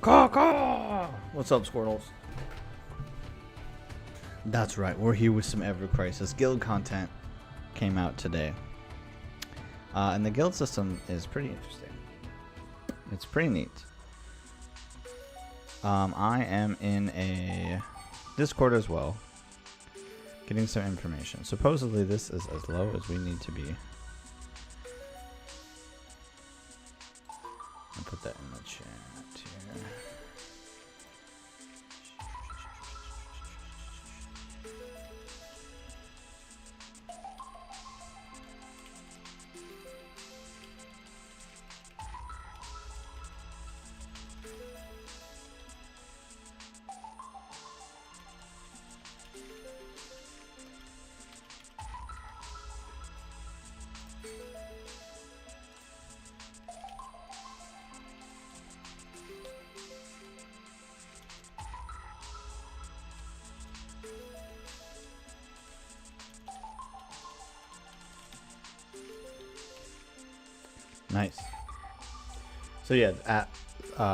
Caw. What's up, Squirtles? That's right, we're here with some Ever Crisis. Guild content came out today. And the guild system is pretty interesting. It's pretty neat. I am in a Discord as well, getting some information. Supposedly this is as low as we need to be. I'll put that in the chat here. Nice. So yeah,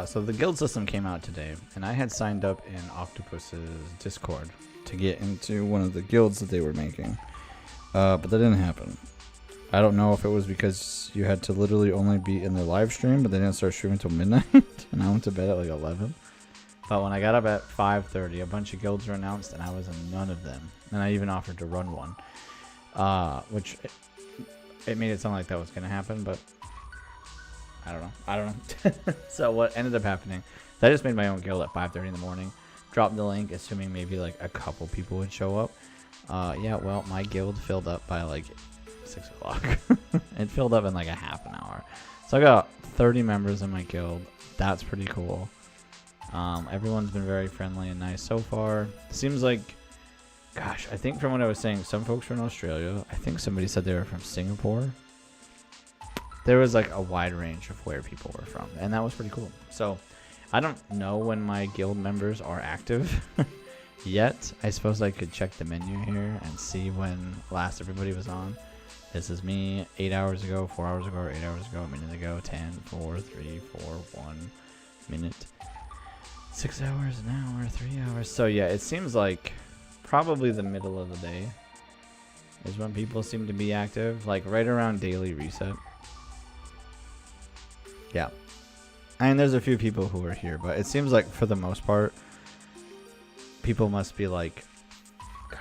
so the guild system came out today, and I had signed up in Octopus's Discord to get into one of the guilds that they were making, but that didn't happen. I don't know if it was because you had to literally only be in their live stream, but they didn't start streaming until midnight, and I went to bed at like 11. But when I got up at 5:30, a bunch of guilds were announced, and I was in none of them, and I even offered to run one, which it made it sound like that was gonna happen, but I don't know. So what ended up happening, I just made my own guild at 5:30 in the morning, dropped the link, assuming maybe like a couple people would show up. Yeah, well, my guild filled up by like 6 o'clock. It filled up in like a half an hour. So I got 30 members in my guild. That's pretty cool. Everyone's been very friendly and nice so far. Seems like, gosh, I think from what I was saying, some folks are in Australia. I think somebody said they were from Singapore. There was like a wide range of where people were from, and that was pretty cool. So I don't know when my guild members are active yet. I suppose I could check the menu here and see when last everybody was on. This is me 8 hours ago, 4 hours ago, or 8 hours ago, a minute ago, 10, 4, 3, 4, 1 minute, 6 hours, an hour, 3 hours. So yeah, it seems like probably the middle of the day is when people seem to be active, like right around daily reset. Yeah, and there's a few people who are here, but it seems like for the most part, people must be like, gosh,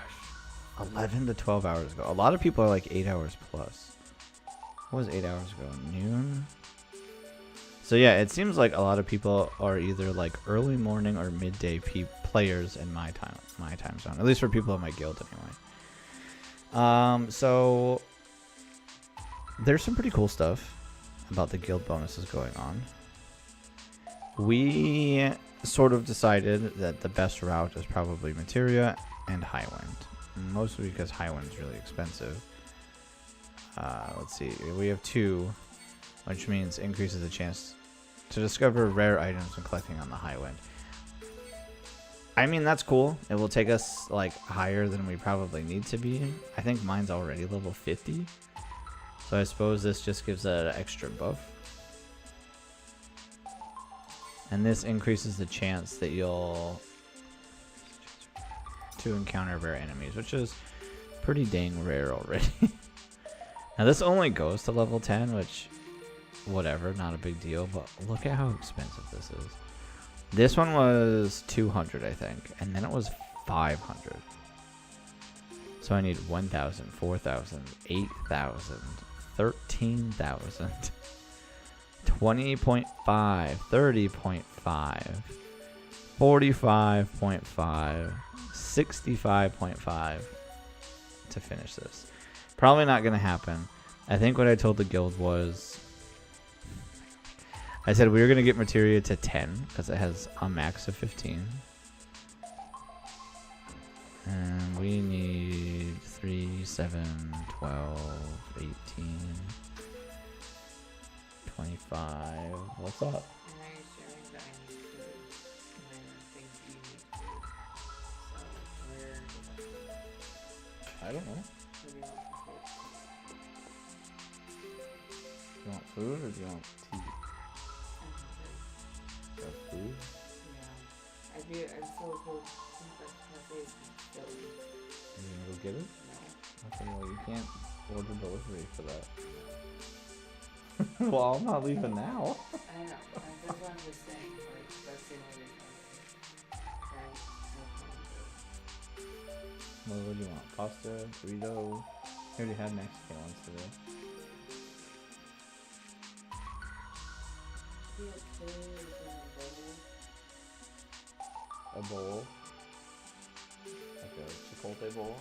11 to 12 hours ago. A lot of people are like 8 hours plus. What was 8 hours ago? Noon? So yeah, it seems like a lot of people are either like early morning or midday players in my time zone. At least for people in my guild anyway. So there's some pretty cool stuff about the guild bonuses going on. We sort of decided that the best route is probably Materia and Highwind, mostly because Highwind's really expensive. Let's see, we have 2, which means increases the chance to discover rare items when collecting on the Highwind. I mean, that's cool. It will take us like higher than we probably need to be. I think mine's already level 50. So I suppose this just gives that an extra buff. And this increases the chance that you'll to encounter rare enemies, which is pretty dang rare already. Now this only goes to level 10, which, whatever, not a big deal, but look at how expensive this is. This one was 200, I think, and then it was 500. So I need 1,000, 4,000, 8,000, 13,000, 20.5, 30.5, 45.5, 65.5 to finish this. Probably not going to happen. I think what I told the guild was, I said we were going to get materia to 10 because it has a max of 15. And we need 3, 7, 12, 18, 25. What's up? I don't know. Do you want food or do you want tea? food? Yeah. I'm so cold. My face is filling. Are you gonna go get it? No. Okay, well, you can't order delivery for that. Well, I'm not leaving now. I know. That's what I'm just saying. Like, that's the only reason. Right? No What do you want? Pasta? Burrito? I already had Mexican ones today. Be okay with A bowl? Like a chipotle bowl?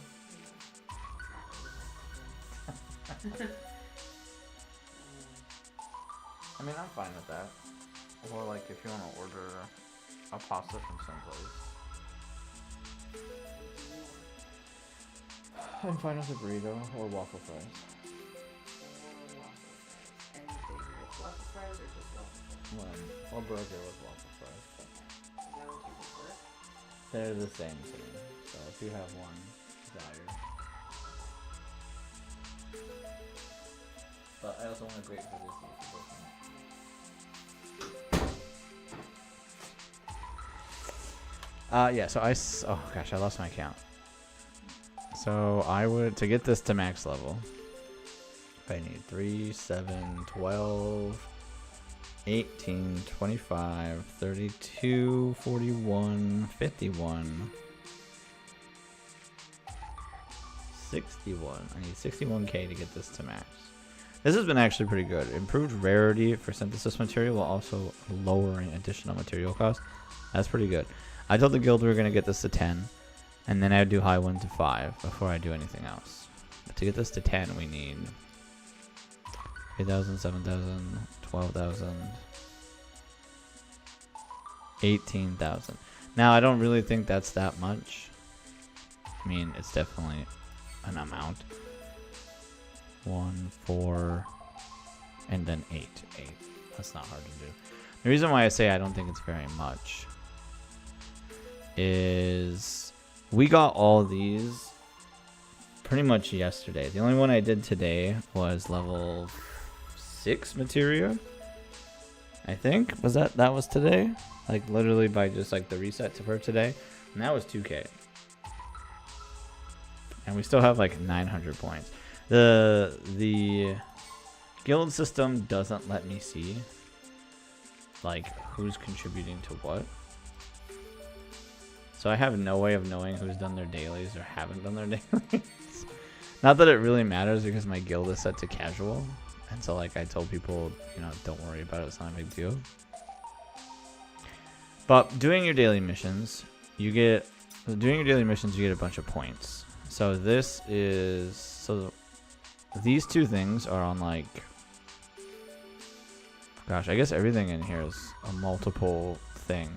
I mean, I'm fine with that. Or like if you want to order a pasta from someplace. I'm fine with a burrito or waffle fries. Anything with waffle fries or just waffle fries? Or burger with waffle fries. Is that what you prefer? They're the same to me. So if you have one desire. But I also want a great for this if you both want. Yeah, so oh gosh, I lost my count. So I would, to get this to max level, I need 3, 7, 12, 18, 25, 32, 41, 51, 61. I need 61k to get this to max. This has been actually pretty good. Improved rarity for synthesis material while also lowering additional material costs. That's pretty good. I told the guild we were going to get this to 10, and then I'd do high 1 to 5 before I do anything else. But to get this to 10, we need 8,000, 7,000, 12,000, 18,000. Now, I don't really think that's that much. I mean, it's definitely an amount. 1, 4, and then 8. 8. That's not hard to do. The reason why I say I don't think it's very much is we got all these pretty much yesterday. The only one I did today was level 6 materia. I think that was today, like literally by just like the reset for today, and that was 2k, and we still have like 900 points. The guild system doesn't let me see like who's contributing to what. So I have no way of knowing who's done their dailies or haven't done their dailies. Not that it really matters because my guild is set to casual. And so like I told people, you know, don't worry about it, it's not a big deal. But doing your daily missions, you get a bunch of points. So these two things are on like, gosh, I guess everything in here is a multiple thing.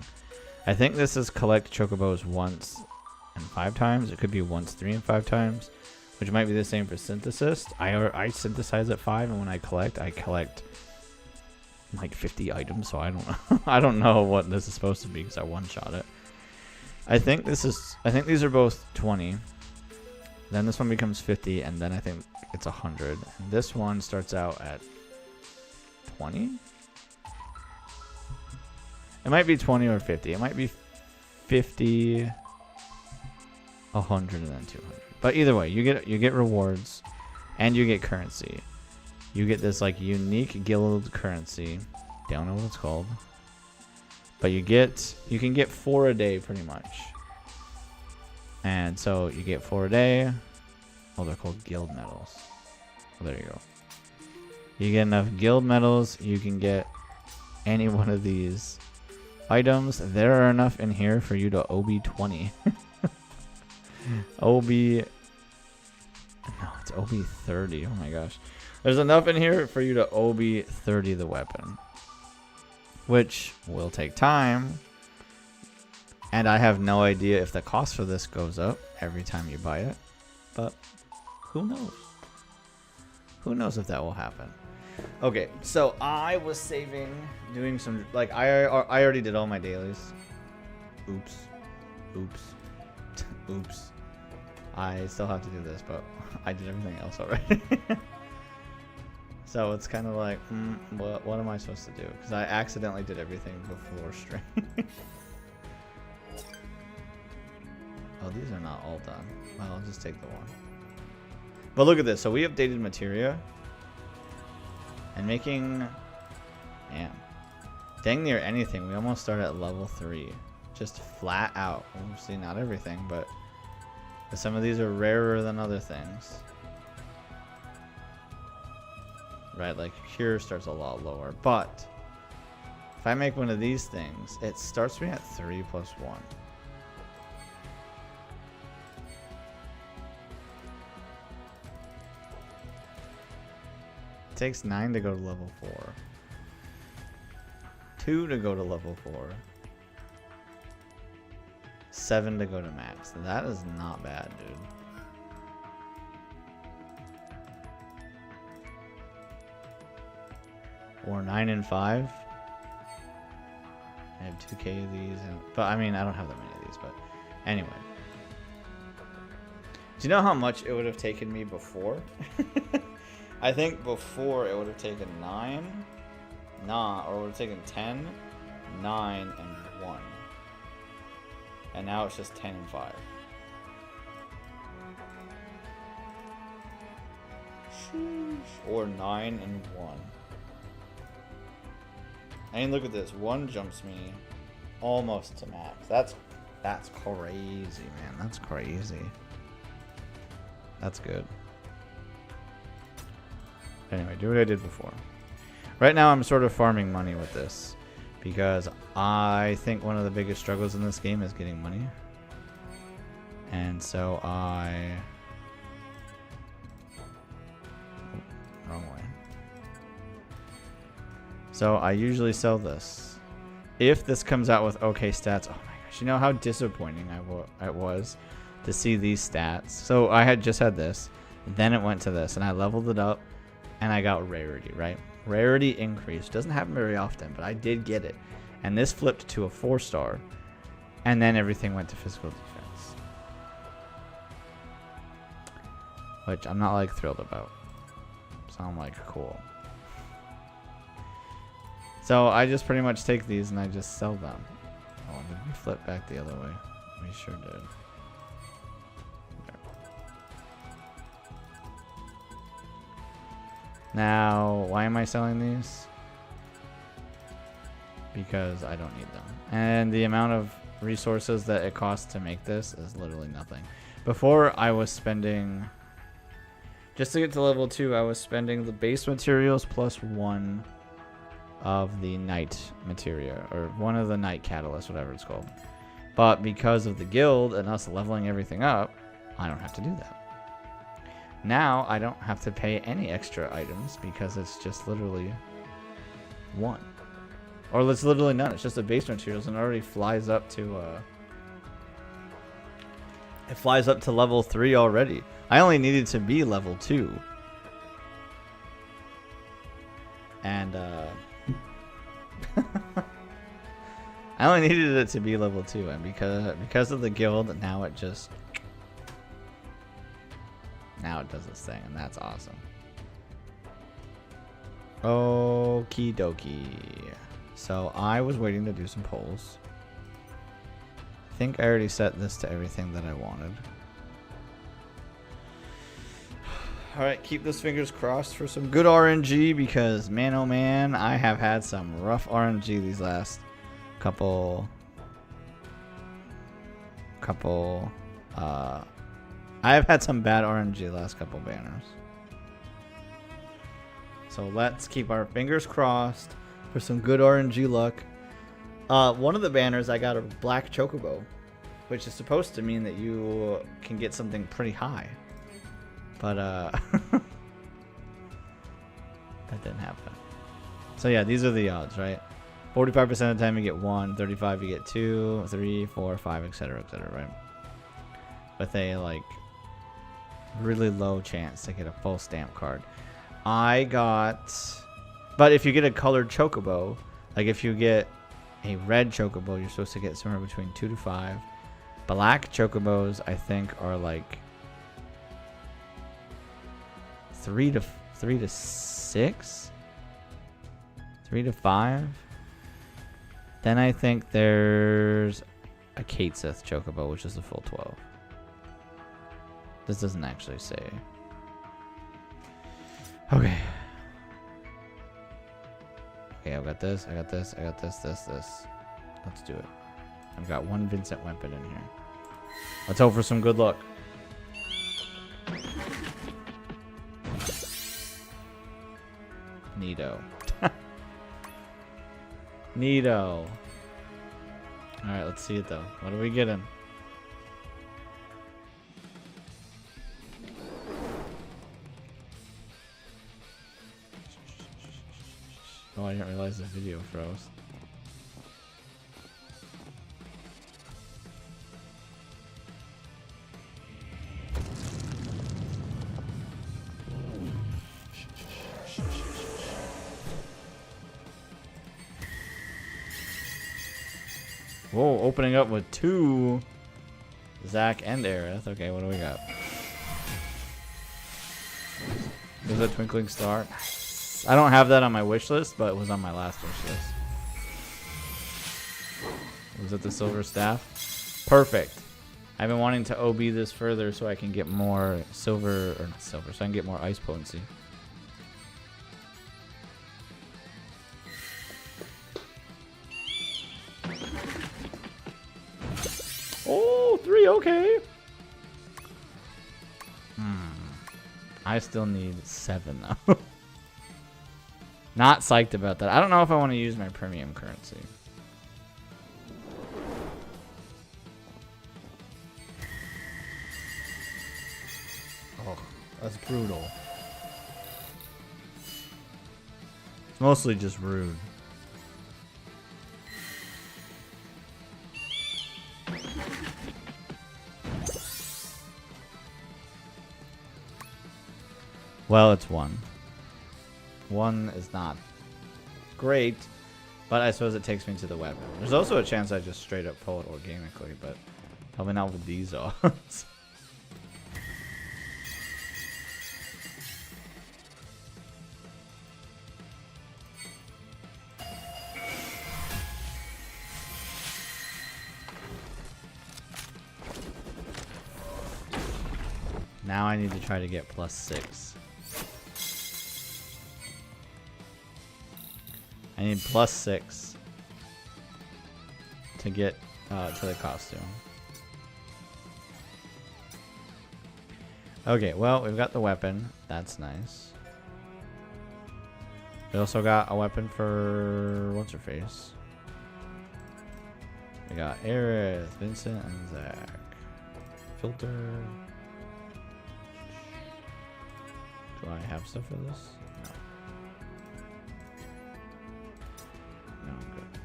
I think this is collect chocobos once and 5 times. It could be once 3 and 5 times, which might be the same for synthesis. I synthesize at 5, and when I collect like 50 items. So I don't know. I don't know what this is supposed to be because I one-shot it. I think these are both 20. Then this one becomes 50, and then I think it's 100. And this one starts out at 20. It might be 20 or 50. It might be 50, 100, and then 200. But either way, you get rewards, and you get currency. You get this like unique guild currency. Don't know what it's called. But you can get 4 a day pretty much. And so you get 4 a day. Oh, they're called guild medals. Oh, there you go. You get enough guild medals, you can get any one of these items. There are enough in here for you to OB 20. No, it's OB 30. Oh my gosh. There's enough in here for you to OB 30 the weapon, which will take time. And I have no idea if the cost for this goes up every time you buy it, but who knows? Who knows if that will happen? Okay, so I was doing some, like, I already did all my dailies. Oops. I still have to do this, but I did everything else already. So it's kind of like, what am I supposed to do? Because I accidentally did everything before string. Oh, these are not all done. Well, I'll just take the one. But look at this. So we updated materia. And making... Man. Dang near anything. We almost start at level 3. Just flat out. Obviously not everything, but... Some of these are rarer than other things. Right, like here starts a lot lower. But... If I make one of these things, it starts me at 3 plus 1. It takes 9 to go to level 4. 2 to go to level 4. 7 to go to max. That is not bad, dude. Or 9 and 5. I have 2k of these, but I mean I don't have that many of these. But anyway, do you know how much it would have taken me before? I think before it would have taken 9, or it would have taken 10, 9, and 1. And now it's just 10 and 5. Sheesh. Or 9 and 1. I mean, look at this. 1 jumps me almost to max. That's crazy, man. That's crazy. That's good. Anyway, do what I did before. Right now, I'm sort of farming money with this. Because I think one of the biggest struggles in this game is getting money. And so wrong way. So I usually sell this. If this comes out with okay stats, oh my gosh, you know how disappointing it was to see these stats. So I had just had this, then it went to this, and I leveled it up, and I got rarity, right? Rarity increase. Doesn't happen very often, but I did get it. And this flipped to a 4-star, and then everything went to physical defense. Which I'm not like thrilled about. So I'm like, cool. So I just pretty much take these and I just sell them. Oh, did we flip back the other way? We sure did. Now, why am I selling these? Because I don't need them. And the amount of resources that it costs to make this is literally nothing. Before, I was spending... Just to get to level 2, I was spending the base materials plus 1 of the night materia, or 1 of the night catalysts, whatever it's called. But because of the guild and us leveling everything up, I don't have to do that. Now I don't have to pay any extra items because it's just literally 1, or it's literally none. It's just the base materials, and it already flies up to level 3 already. I only needed to be level 2, and I only needed it to be level 2, and because of the guild, now it does this thing, and that's awesome. Okie dokie. So I was waiting to do some polls. I think I already set this to everything that I wanted. Alright, keep those fingers crossed for some good RNG, because man oh man, I have had some rough RNG these last couple I have had some bad RNG last couple banners. So let's keep our fingers crossed for some good RNG luck. One of the banners I got a black chocobo, which is supposed to mean that you can get something pretty high. But that didn't happen. So yeah, these are the odds, right? 45% of the time you get 1, 35 you get 2, 3, 4, 5, etc., right? With a like really low chance to get a full stamp card. But if you get a colored chocobo, like if you get a red chocobo, you're supposed to get somewhere between 2 to 5. Black chocobos, I think, are like 3 to 3 to 6? 3 to 5? Then I think there's a Kate Sith Chocobo, which is a full 12. This doesn't actually say. Okay. Okay, I've got this, I got this, I got this. Let's do it. I've got one Vincent weapon in here. Let's hope for some good luck. Neato. Neato. Alright, let's see it though. What are we getting? Oh, I didn't realize the video froze. Whoa, opening up with 2 Zack and Aerith. Okay, what do we got? There's a Twinkling Star. I don't have that on my wish list, but it was on my last wish list. Was it the Silver Staff? Perfect. I've been wanting to OB this further so I can get more silver, or not silver, so I can get more ice potency. Oh, 3, okay. I still need 7 though. Not psyched about that. I don't know if I want to use my premium currency. Oh, that's brutal. It's mostly just rude. Well, it's 1. 1 is not great, but I suppose it takes me to the weapon. There's also a chance I just straight up pull it organically, but probably not with these odds. Now I need to try to get +6. I need +6 to get to the costume. Okay, well, we've got the weapon. That's nice. We also got a weapon for what's her face. We got Aerith, Vincent, and Zack. Filter. Do I have stuff for this? No. No, I'm good.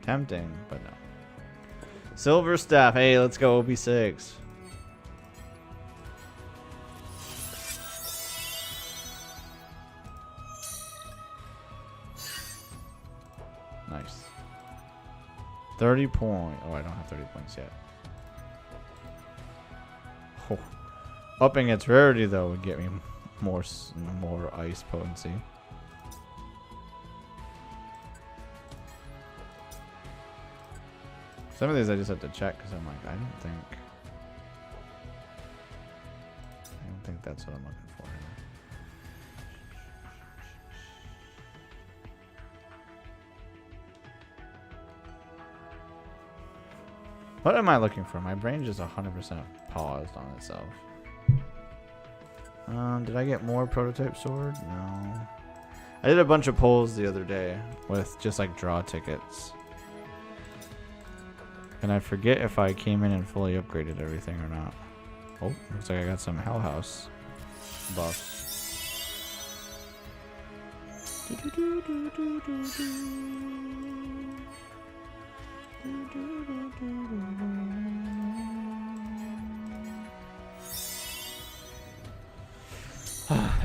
Tempting, but no. Silver Staff. Hey, let's go OB6. Nice. 30 point. Oh, I don't have 30 points yet. Oh. Upping its rarity though would get me more ice potency. Some of these I just have to check because I'm like, I don't think that's what I'm looking for here. What am I looking for? My brain just 100% paused on itself. Did I get more prototype sword? No. I did a bunch of polls the other day with just like draw tickets. And I forget if I came in and fully upgraded everything or not. Oh, looks like I got some Hell House buffs.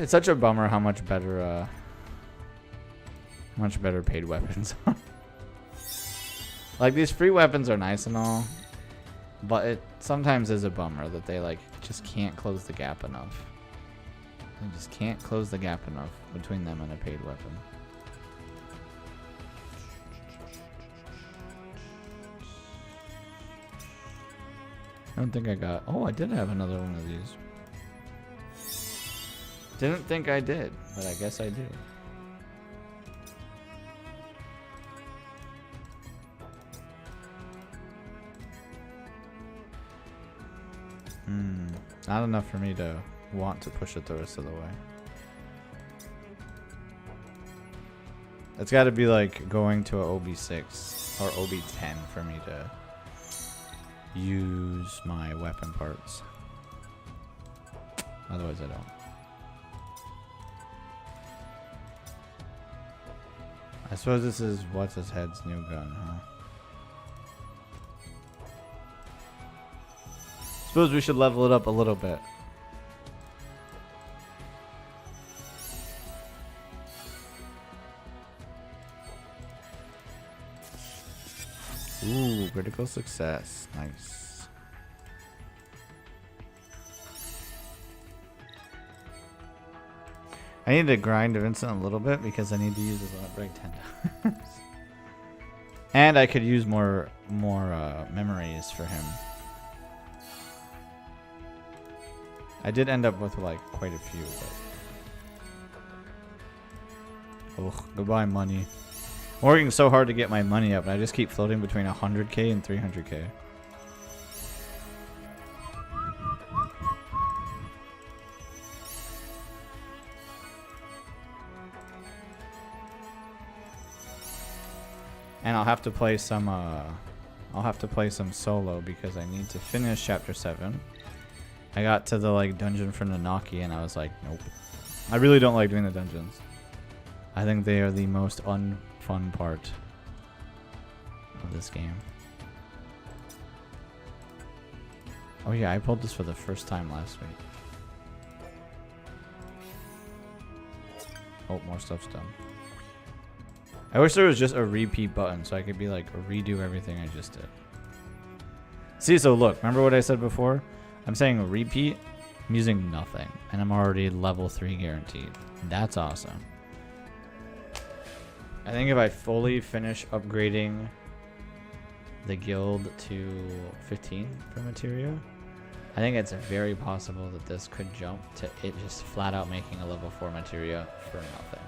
It's such a bummer how much better paid weapons are. Like, these free weapons are nice and all, But it sometimes is a bummer that they like just can't close the gap enough. They just can't close the gap enough between them and a paid weapon. I don't think I got... Oh, I did have another one of these. Didn't think I did, but I guess I do. Not enough for me to want to push it the rest of the way. It's got to be like going to a OB6 or OB10 for me to use my weapon parts. Otherwise I don't. I suppose this is what's his head's new gun, huh? Suppose we should level it up a little bit. Ooh, critical success. Nice. I need to grind Vincent a little bit because I need to use his break 10 times. And I could use more memories for him. I did end up with like quite a few, but oh, goodbye money. I'm working so hard to get my money up, and I just keep floating between 100k and 300k. And I'll have to play some solo because I need to finish chapter 7. I got to the like dungeon for Nanaki and I was like, nope. I really don't like doing the dungeons. I think they are the most unfun part of this game. Oh yeah, I pulled this for the first time last week. Oh, more stuff's done. I wish there was just a repeat button so I could be like redo everything I just did. See, so look, remember what I said before? I'm saying repeat, I'm using nothing, and I'm already level 3 guaranteed. That's awesome. I think if I fully finish upgrading the guild to 15 for materia, I think it's very possible that this could jump to it just flat out making a level 4 materia for nothing.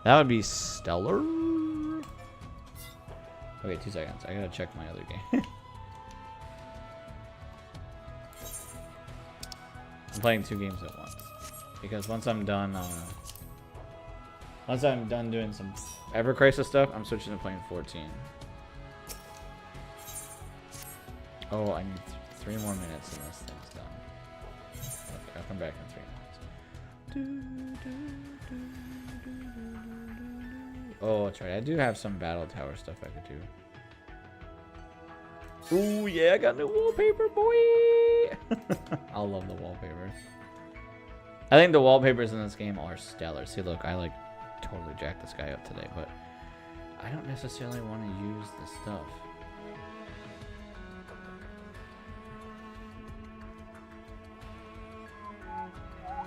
That would be stellar. Okay, 2 seconds. I gotta check my other game. I'm playing 2 games at once because once I'm done doing some Ever Crisis stuff, I'm switching to playing 14. Oh, I need 3 more minutes and this thing's done. Okay, I'll come back in 3 minutes. Oh, that's right. I do have some battle tower stuff I could do. Ooh, yeah, I got new wallpaper, boy! I love the wallpapers. I think the wallpapers in this game are stellar. See, look, I like totally jacked this guy up today, but I don't necessarily want to use the stuff.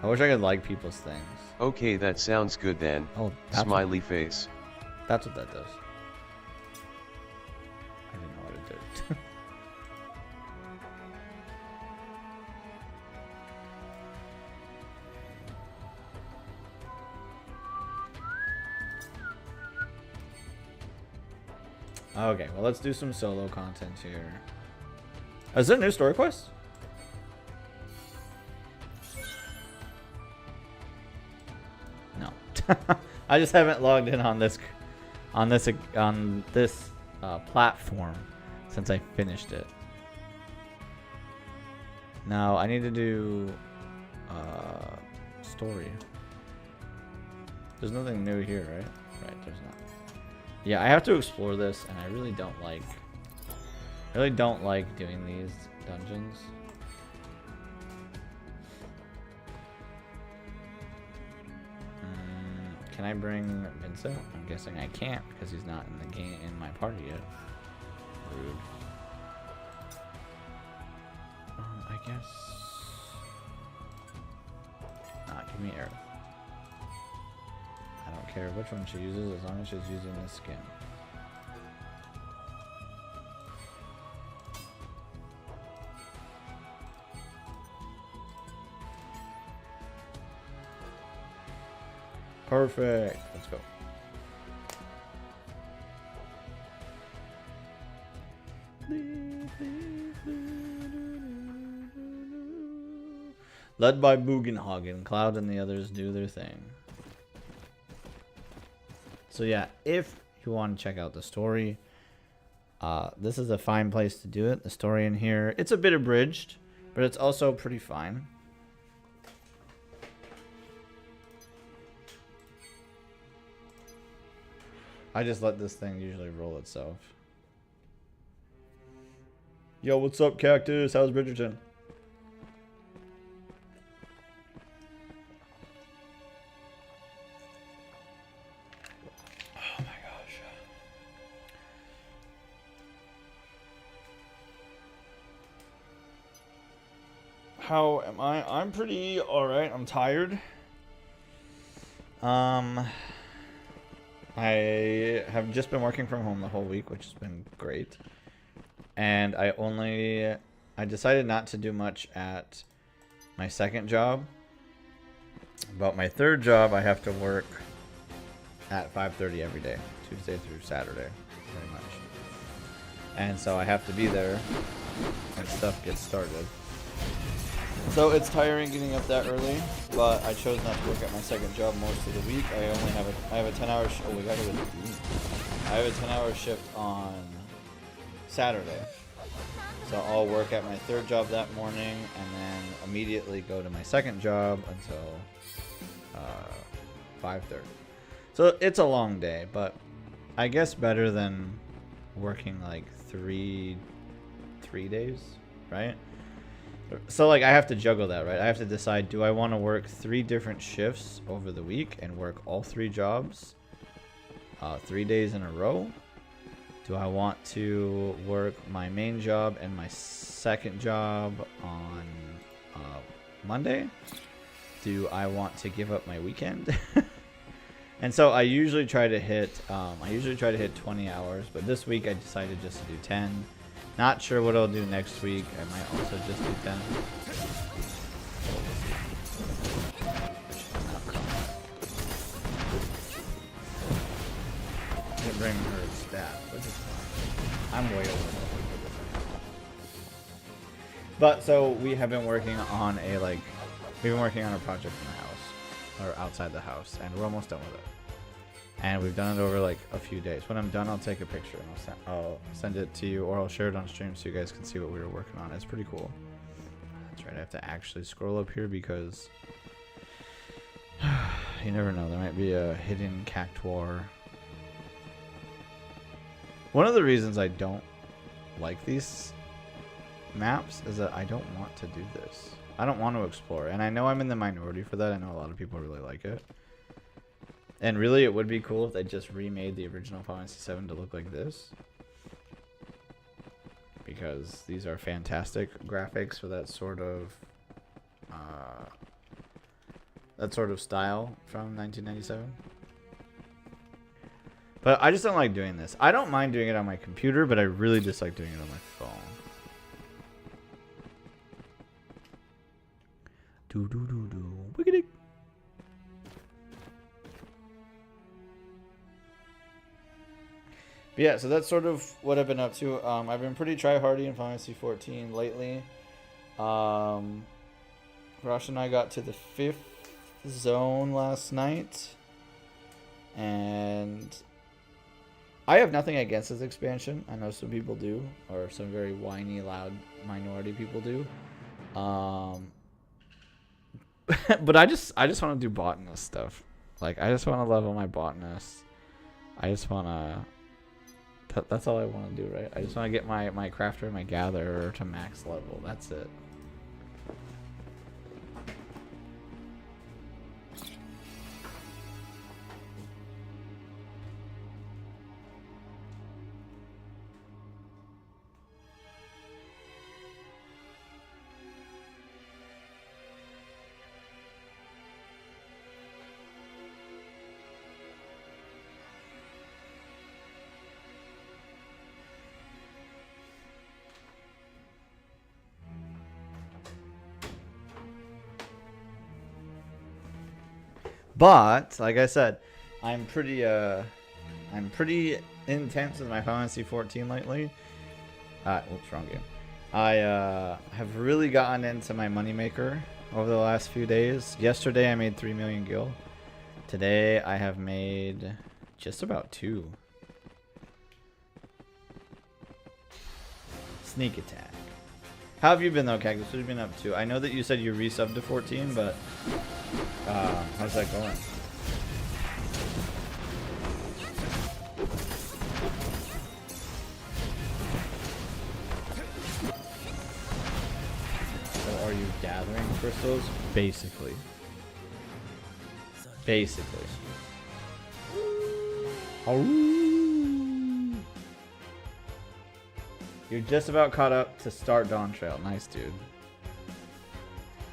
I wish I could like people's things. Okay, that sounds good then. Oh, smiley face. That's what that does. I didn't know what it did. Okay, well, let's do some solo content here. Is there a new story quest? No. I just haven't logged in on this platform since I finished it. Now I need to do story. There's nothing new here, right? Right, there's not. Yeah, I have to explore this, and I really don't like doing these dungeons. Can I bring Vincent? I'm guessing I can't because he's not in the game in my party yet. Rude. Yes. Give me Earth. I don't care which one she uses as long as she's using this skin. Perfect. Let's go. Led by Bugenhagen, Cloud and the others do their thing. So yeah, if you want to check out the story, this is a fine place to do it. The story in here, it's a bit abridged, but it's also pretty fine. I just let this thing usually roll itself. Yo, what's up, Cactus? How's Bridgerton? Oh my gosh. How am I? I'm pretty alright. I'm tired. I have just been working from home the whole week, which has been great. And I decided not to do much at my second job. But my third job, I have to work at 5:30 every day, Tuesday through Saturday, pretty much. And so I have to be there when stuff gets started. So it's tiring getting up that early, but I chose not to work at my second job most of the week. I have a 10-hour I have a 10-hour shift on Saturday. So I'll work at my third job that morning and then immediately go to my second job until 5:30. So it's a long day, but I guess better than working like three days, right? So like I have to juggle that, right? I have to decide, do I want to work 3 different shifts over the week and work all 3 jobs 3 days in a row? Do I want to work my main job and my second job on Monday? Do I want to give up my weekend? And so I usually try to hit 20 hours, but this week I decided just to do 10. Not sure what I'll do next week. I might also just do 10. I didn't bring her staff, which is fine. I'm way over. But so we have been working on a project in the house, or outside the house, and we're almost done with it. And we've done it over like a few days. When I'm done, I'll take a picture and I'll send it to you, or I'll share it on stream so you guys can see what we were working on. It's pretty cool. That's right. I have to actually scroll up here because you never know. There might be a hidden cactuar. One of the reasons I don't like these maps is that I don't want to do this. I don't want to explore. And I know I'm in the minority for that. I know a lot of people really like it. And really, it would be cool if they just remade the original Final Fantasy VII to look like this. Because these are fantastic graphics for that sort of style from 1997. But I just don't like doing this. I don't mind doing it on my computer, but I really dislike doing it on my phone. Wiggity. But yeah, so that's sort of what I've been up to. I've been pretty try-hardy in Final Fantasy XIV lately. Rosh and I got to the 5th zone last night. And I have nothing against this expansion. I know some people do, or some very whiny, loud minority people do. But I just want to do botanist stuff. Like, I just want to level my botanist. I just want to... That's all I want to do, right? I just want to get my crafter and my gatherer to max level. That's it. But like I said, I'm pretty intense with my Final Fantasy 14 lately. Oops, wrong game. I have really gotten into my moneymaker over the last few days. Yesterday I made 3 million gil. Today I have made just about 2. Sneak attack. How have you been though, Cactus? What have you been up to? I know that you said you resubbed to 14, but how's that going? So are you gathering crystals? Basically. You're just about caught up to start Dawn Trail. Nice, dude.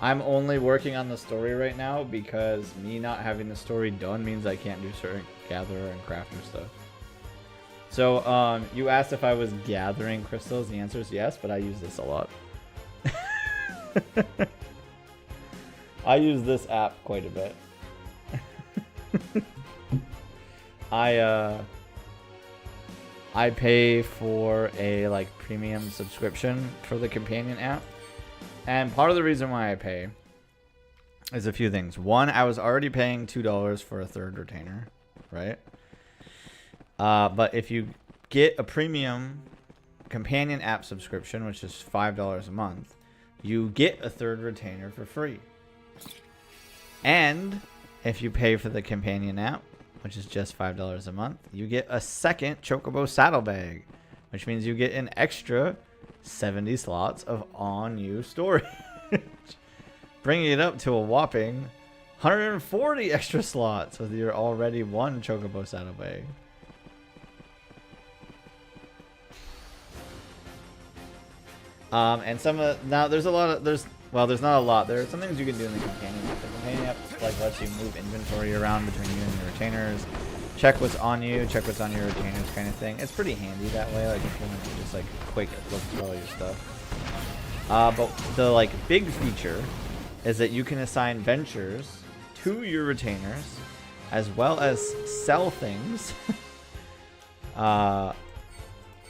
I'm only working on the story right now because me not having the story done means I can't do certain gatherer and crafter stuff. So, you asked if I was gathering crystals. The answer is yes, but I use this a lot. I use this app quite a bit. I pay for a like premium subscription for the companion app. And part of the reason why I pay is a few things. One, I was already paying $2 for a third retainer, right? But if you get a premium companion app subscription, which is $5 a month, you get a third retainer for free. And if you pay for the companion app, which is just $5 a month, you get a second Chocobo saddlebag, which means you get an extra 70 slots of on-you storage, bringing it up to a whopping 140 extra slots with your already one Chocobo saddlebag. And some of now there's a lot of there's not a lot. There are some things you can do in the companion app. The companion app like lets you move inventory around between you and your retainers, check what's on you, check what's on your retainers, kind of thing. It's pretty handy that way. Like if you want to just like quick look through all your stuff. But the like big feature is that you can assign ventures to your retainers, as well as sell things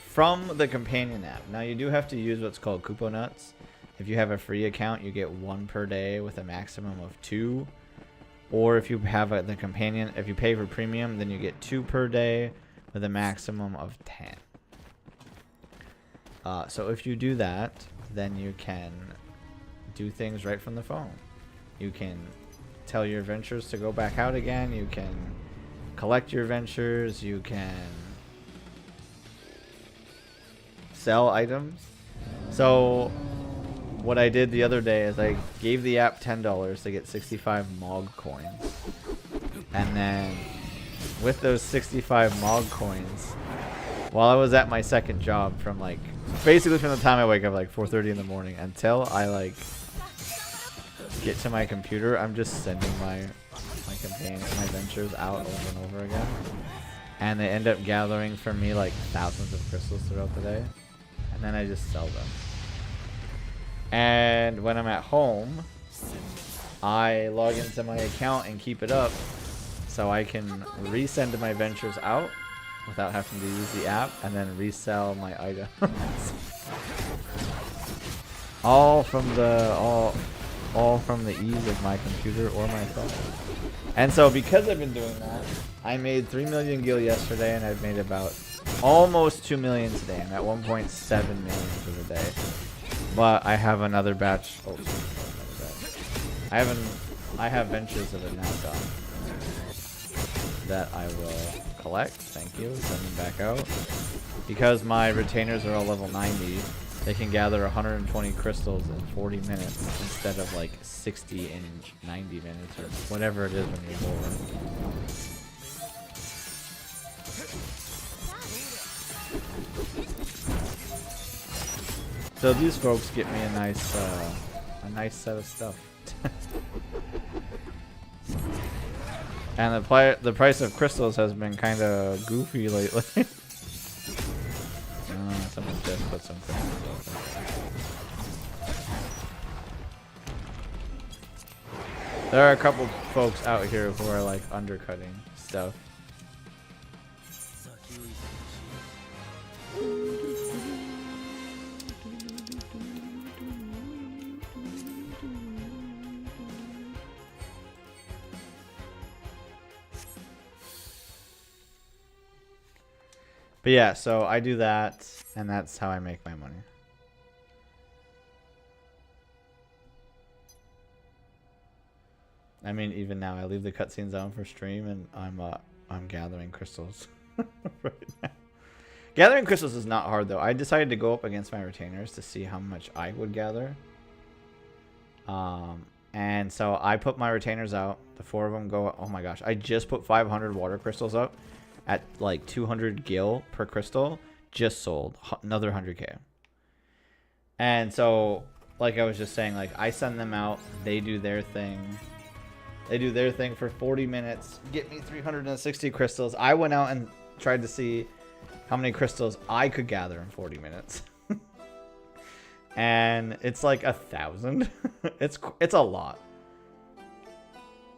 from the companion app. Now you do have to use what's called coupon nuts. If you have a free account, you get 1 per day with a maximum of 2. Or if you have the companion, if you pay for premium, then you get 2 per day with a maximum of 10. So if you do that, then you can do things right from the phone. You can tell your ventures to go back out again. You can collect your ventures. You can sell items. So what I did the other day is I gave the app $10 to get 65 Mog coins. And then with those 65 Mog coins, while I was at my second job from like, basically from the time I wake up like 4:30 in the morning until I like get to my computer, I'm just sending my ventures out over and over again. And they end up gathering for me like thousands of crystals throughout the day. And then I just sell them. And when I'm at home, I log into my account and keep it up so I can resend my ventures out without having to use the app and then resell my items. all from the ease of my computer or my phone. And so because I've been doing that, I made 3 million gil yesterday and I've made about almost 2 million today. I'm at 1.7 million for the day. But I have another batch. Oh, I have ventures that are now done that I will collect. Thank you. Send them back out. Because my retainers are all level 90, they can gather 120 crystals in 40 minutes instead of like 60 in 90 minutes or whatever it is when you're bored. So these folks get me a nice set of stuff. And the price of crystals has been kind of goofy lately. Someone just put some crystals out. There are a couple folks out here who are like undercutting stuff. But yeah, so I do that, and that's how I make my money. I mean, even now, I leave the cutscenes on for stream, and I'm gathering crystals right now. Gathering crystals is not hard though. I decided to go up against my retainers to see how much I would gather. And so I put my retainers out. The 4 of them go. Oh my gosh! I just put 500 water crystals up. At like 200 gil per crystal, just sold another 100k. And so, like I was just saying, like I send them out, they do their thing. They do their thing for 40 minutes, get me 360 crystals. I went out and tried to see how many crystals I could gather in 40 minutes. And it's like 1,000. It's a lot.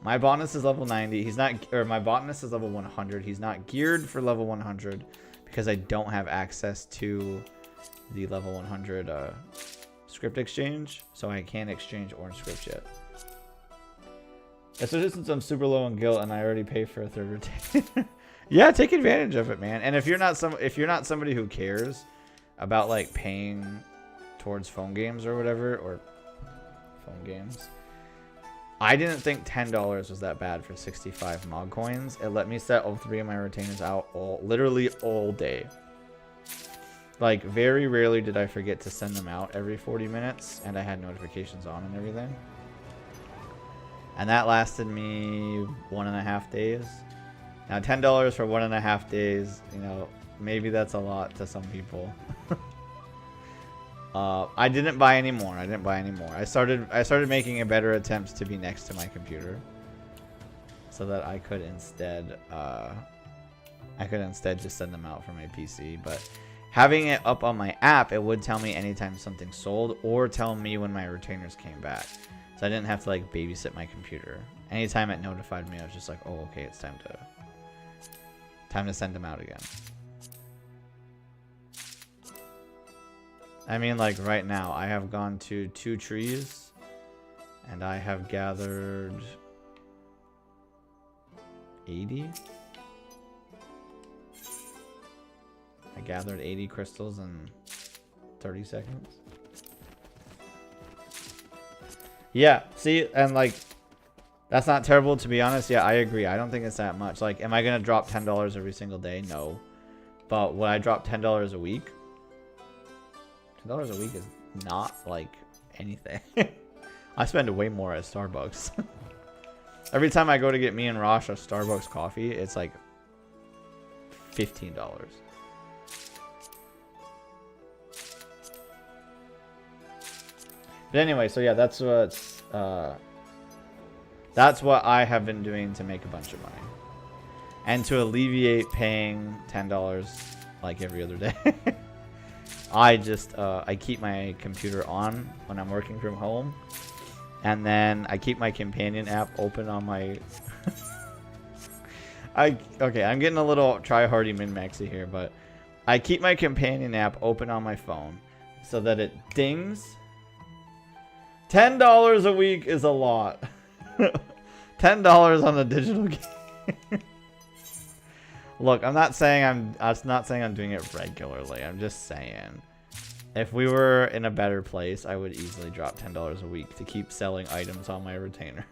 My botanist is level 90. He's not, or my botanist is level 100. He's not geared for level 100 because I don't have access to the level 100 script exchange, so I can't exchange orange scripts yet. Especially since I'm super low on guilt and I already pay for a third retainer. Yeah, take advantage of it, man. And if you're not somebody who cares about like paying towards phone games or whatever, or phone games, I didn't think $10 was that bad for 65 mod coins. It let me set all 3 of my retainers out literally all day. Like, very rarely did I forget to send them out every 40 minutes, and I had notifications on and everything. And that lasted me 1.5 days. Now, $10 for 1.5 days, you know, maybe that's a lot to some people. I didn't buy any more. I started making better attempts to be next to my computer, so that I could instead just send them out from my PC. But having it up on my app, it would tell me anytime something sold, or tell me when my retainers came back. So I didn't have to like babysit my computer. Anytime it notified me, I was just like, oh, okay, it's time to send them out again. I mean, like right now, I have gone to 2 trees, and I have gathered 80. I gathered 80 crystals in 30 seconds. Yeah, see, and like, that's not terrible, to be honest. Yeah, I agree. I don't think it's that much. Like, am I going to drop $10 every single day? No. But would I drop $10 a week? $10 a week is not like anything. I spend way more at Starbucks. Every time I go to get me and Rosh a Starbucks coffee, it's like $15. But anyway, so yeah, that's what I have been doing to make a bunch of money, and to alleviate paying $10 like every other day. I keep my computer on when I'm working from home, and then I keep my companion app open on my okay, I'm getting a little try-hardy min-maxy here, but I keep my companion app open on my phone so that it dings. $10 a week is a lot. $10 on a digital game. Look, I'm not saying I'm doing it regularly. I'm just saying, if we were in a better place, I would easily drop $10 a week to keep selling items on my retainer.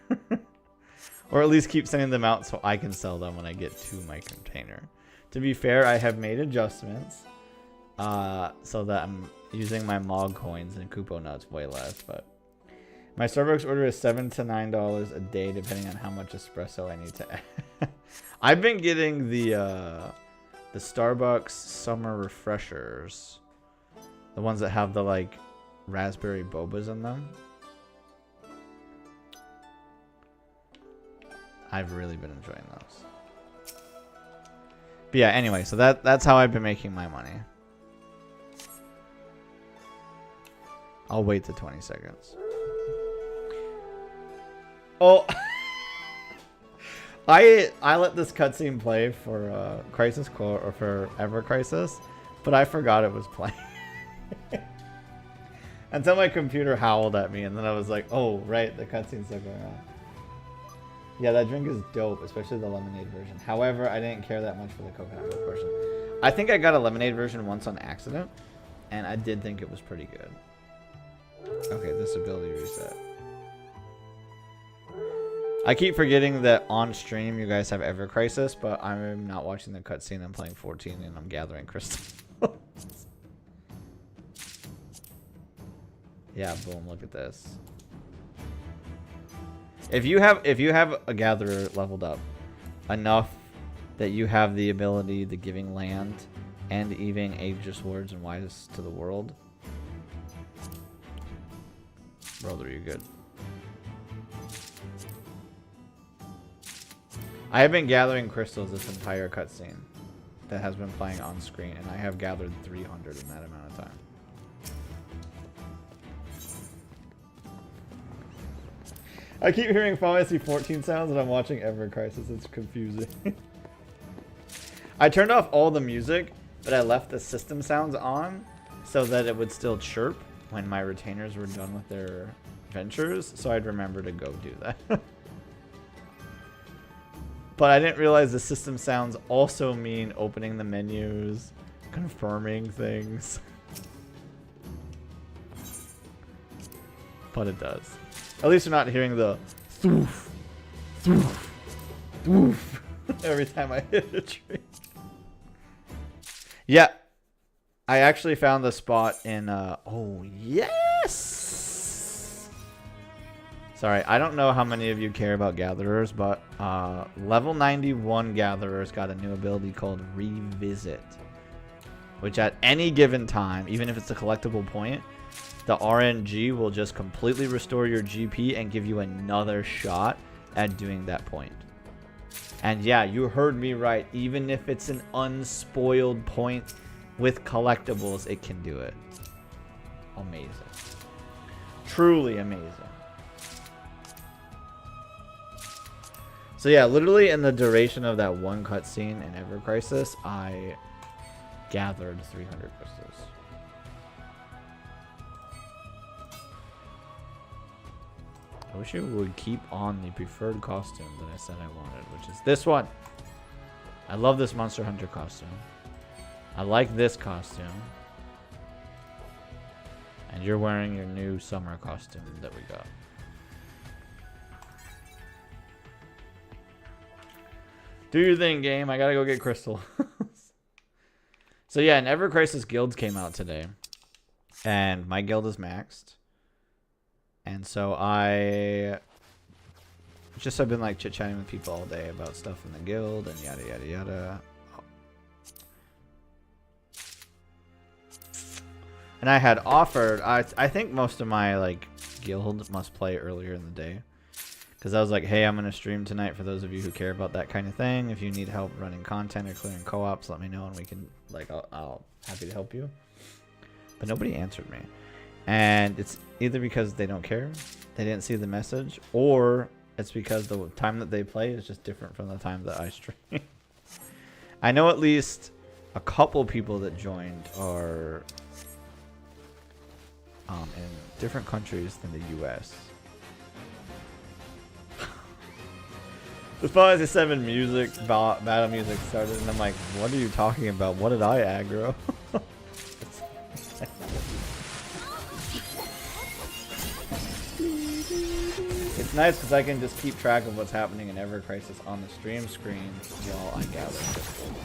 Or at least keep sending them out so I can sell them when I get to my container. To be fair, I have made adjustments so that I'm using my Mog coins and Kupo nuts way less. But my Starbucks order is $7 to $9 a day, depending on how much espresso I need to add. I've been getting the Starbucks summer refreshers, the ones that have the like raspberry bobas in them. I've really been enjoying those. But yeah, anyway, so that's how I've been making my money. I'll wait to 20 seconds. Oh, I let this cutscene play for Crisis Core or for Ever Crisis, but I forgot it was playing. Until my computer howled at me, and then I was like, oh, right, the cutscene's still going on. Yeah, that drink is dope, especially the lemonade version. However, I didn't care that much for the coconut milk version. I think I got a lemonade version once on accident, and I did think it was pretty good. Okay, this ability reset. I keep forgetting that on stream you guys have Ever Crisis, but I'm not watching the cutscene. I'm playing 14 and I'm gathering crystals. Yeah, boom, look at this. If you have a gatherer leveled up enough that you have the ability to giving land and even ageless words and wise to the world, brother, you're good. I have been gathering crystals this entire cutscene that has been playing on screen, and I have gathered 300 in that amount of time. I keep hearing Final Fantasy 14 sounds and I'm watching Ever Crisis. It's confusing. I turned off all the music, but I left the system sounds on so that it would still chirp when my retainers were done with their ventures, so I'd remember to go do that. But I didn't realize the system sounds also mean opening the menus, confirming things. But it does. At least you're not hearing the thoof, thoof, thoof every time I hit a tree. Yeah. I actually found the spot in, oh, yes! Sorry, I don't know how many of you care about gatherers, but level 91 gatherers got a new ability called Revisit. Which at any given time, even if it's a collectible point, the RNG will just completely restore your GP and give you another shot at doing that point. And yeah, you heard me right. Even if it's an unspoiled point with collectibles, it can do it. Amazing. Truly amazing. So yeah, literally in the duration of that one cutscene in Ever Crisis, I gathered 300 crystals. I wish it would keep on the preferred costume that I said I wanted, which is this one. I love this Monster Hunter costume. I like this costume. And you're wearing your new summer costume that we got. Do your thing, game. I gotta go get crystals. So yeah, an Ever Crisis guilds came out today. And my guild is maxed. And so I've been like chit-chatting with people all day about stuff in the guild and yada yada yada. And I had offered, I think most of my like guild must play earlier in the day. Because I was like, hey, I'm going to stream tonight for those of you who care about that kind of thing. If you need help running content or clearing co-ops, let me know and we can, like, I'll happy to help you. But nobody answered me. And it's either because they don't care, they didn't see the message, or it's because the time that they play is just different from the time that I stream. I know at least a couple people that joined are in different countries than the US. The Final Fantasy VII music, battle music started, and I'm like, what are you talking about? What did I aggro? It's nice because I can just keep track of what's happening in Ever Crisis on the stream screen while I gather crystals.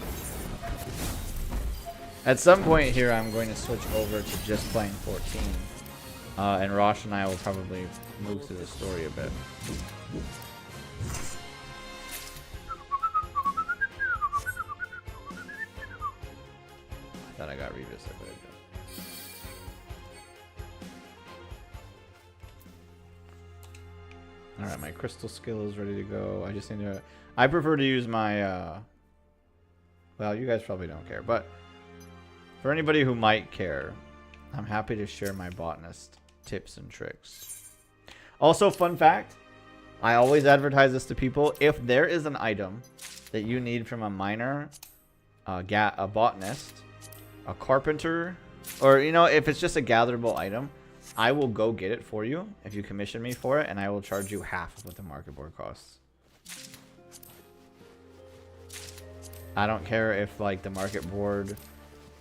At some point here, I'm going to switch over to just playing 14. And Rosh and I will probably move through the story a bit. I thought I got Revisit, but I didn't. Alright, my crystal skill is ready to go. I just need to... I prefer to use my... Well, you guys probably don't care, but... For anybody who might care, I'm happy to share my botanist tips and tricks. Also, fun fact, I always advertise this to people. If there is an item that you need from a miner, a botanist, a carpenter, or, you know, if it's just a gatherable item, I will go get it for you if you commission me for it, and I will charge you half of what the market board costs. I don't care if, like, the market board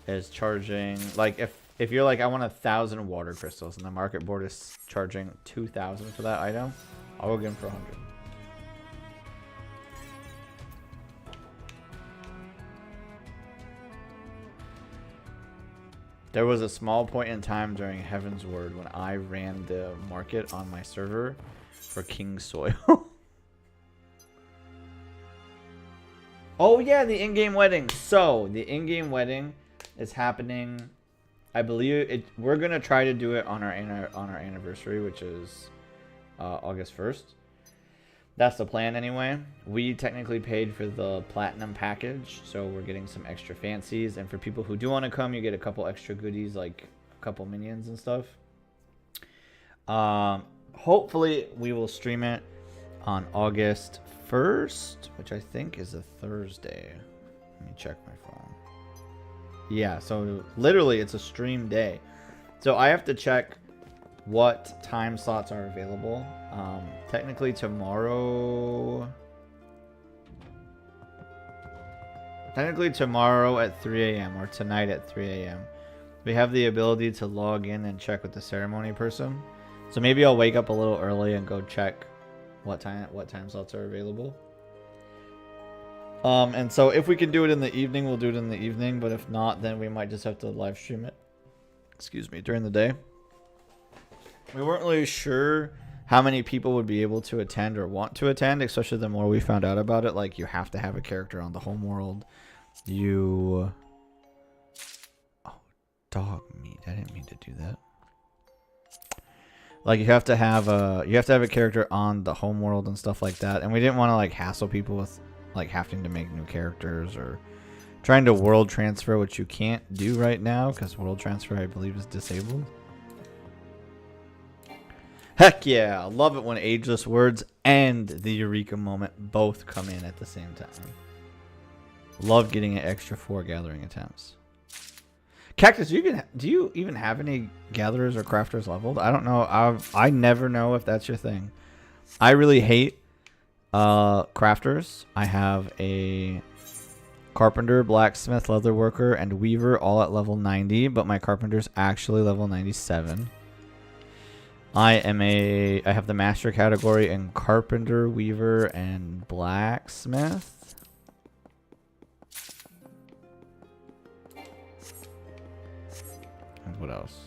is charging, like, if you're like, I want 1,000 water crystals, and the market board is charging 2,000 for that item, I'll go get them for 100. There was a small point in time during Heaven's Word when I ran the market on my server for King Soil. Oh yeah, the in-game wedding. So the in-game wedding is happening. I believe we're gonna try to do it on our anniversary, which is August 1st. That's the plan anyway. We technically paid for the platinum package, so we're getting some extra fancies. And for people who do want to come, you get a couple extra goodies, like a couple minions and stuff. Hopefully, we will stream it on August 1st, which I think is a Thursday. Let me check my phone. Yeah, so literally, it's a stream day. So I have to check what time slots are available. Technically tomorrow at 3 a.m. or tonight at 3 a.m. we have the ability to log in and check with the ceremony person. So maybe I'll wake up a little early and go check what time slots are available. And so if we can do it in the evening, we'll do it in the evening, but if not, then we might just have to live stream it. Excuse me, during the day. We weren't really sure how many people would be able to attend or want to attend, especially the more we found out about it. Like, you have to have a character on the homeworld. Oh, dog meat. I didn't mean to do that. Like, you have to have a character on the homeworld and stuff like that. And we didn't want to, like, hassle people with, like, having to make new characters or trying to world transfer, which you can't do right now because world transfer, I believe, is disabled. Heck yeah, I love it when ageless words and the Eureka moment both come in at the same time. Love getting an extra 4 gathering attempts. Cactus, do you even have any gatherers or crafters leveled? I don't know. I never know if that's your thing. I really hate crafters. I have a carpenter, blacksmith, leatherworker, and weaver all at level 90, but my carpenter's actually level 97. I have the master category in carpenter, weaver, and blacksmith. And what else?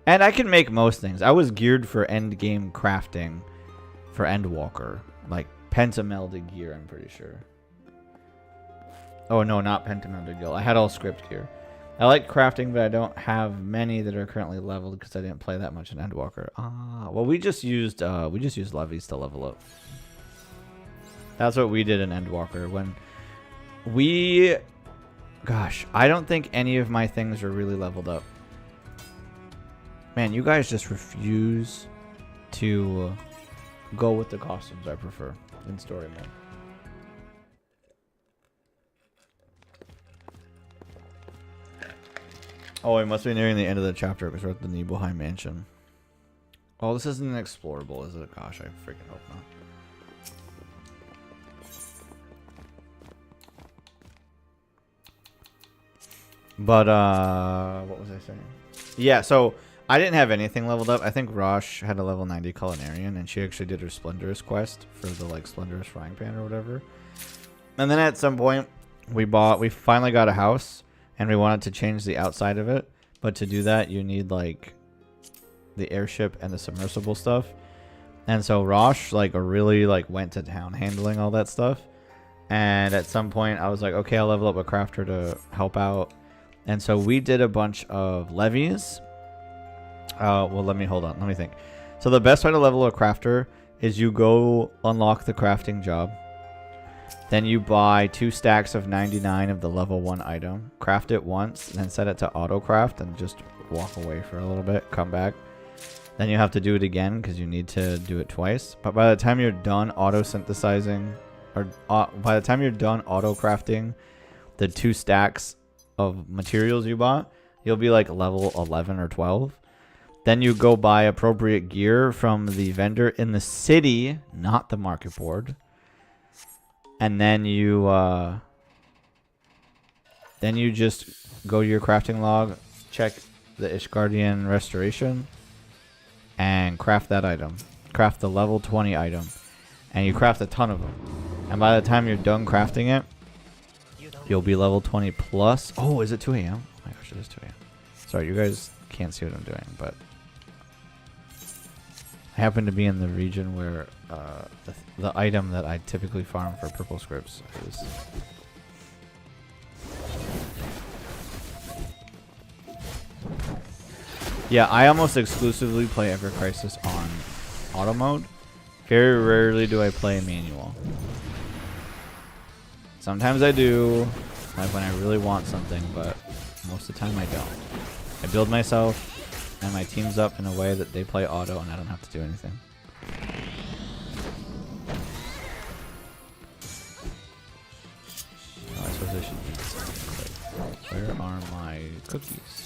And I can make most things. I was geared for end game crafting for Endwalker. Like pentamelded gear, I'm pretty sure. Oh no, not pentamelded gear. I had all script gear. I like crafting, but I don't have many that are currently leveled because I didn't play that much in Endwalker. Well, we just used levies to level up. That's what we did in Endwalker. Gosh, I don't think any of my things are really leveled up. Man, you guys just refuse to go with the costumes I prefer in story mode. Oh, we must be nearing the end of the chapter because we're at the Nibelheim Mansion. Oh, this isn't an explorable, is it? Gosh, I freaking hope not. But, what was I saying? Yeah, so I didn't have anything leveled up. I think Rosh had a level 90 Culinarian, and she actually did her Splendorous quest for the, like, Splendorous frying pan or whatever. And then at some point, we finally got a house. And we wanted to change the outside of it. But to do that, you need, like, the airship and the submersible stuff. And so Rosh, like, really, like, went to town handling all that stuff. And at some point, I was like, okay, I'll level up a crafter to help out. And so we did a bunch of levies. Well, let me think. So the best way to level a crafter is you go unlock the crafting job. Then you buy 2 stacks of 99 of the level 1 item. Craft it once, and then set it to auto craft and just walk away for a little bit. Come back. then you have to do it again because you need to do it twice. But by the time you're done auto-synthesizing, or by the time you're done auto-crafting the 2 stacks of materials you bought, you'll be like level 11 or 12. Then you go buy appropriate gear from the vendor in the city, not the market board. And then you just go to your crafting log, check the Ishgardian restoration, and craft that item. Craft the level 20 item. And you craft a ton of them. And by the time you're done crafting it, you'll be level 20 plus. Oh, is it 2 a.m.? Oh my gosh, it is 2 a.m. Sorry, you guys can't see what I'm doing, but I happen to be in the region where the item that I typically farm for purple scripts is. Yeah, I almost exclusively play Ever Crisis on auto mode. Very rarely do I play manual. Sometimes I do, like when I really want something, but most of the time I don't. I build myself and my team's up in a way that they play auto and I don't have to do anything. Oh, I suppose I should eat something quick. Where are my cookies?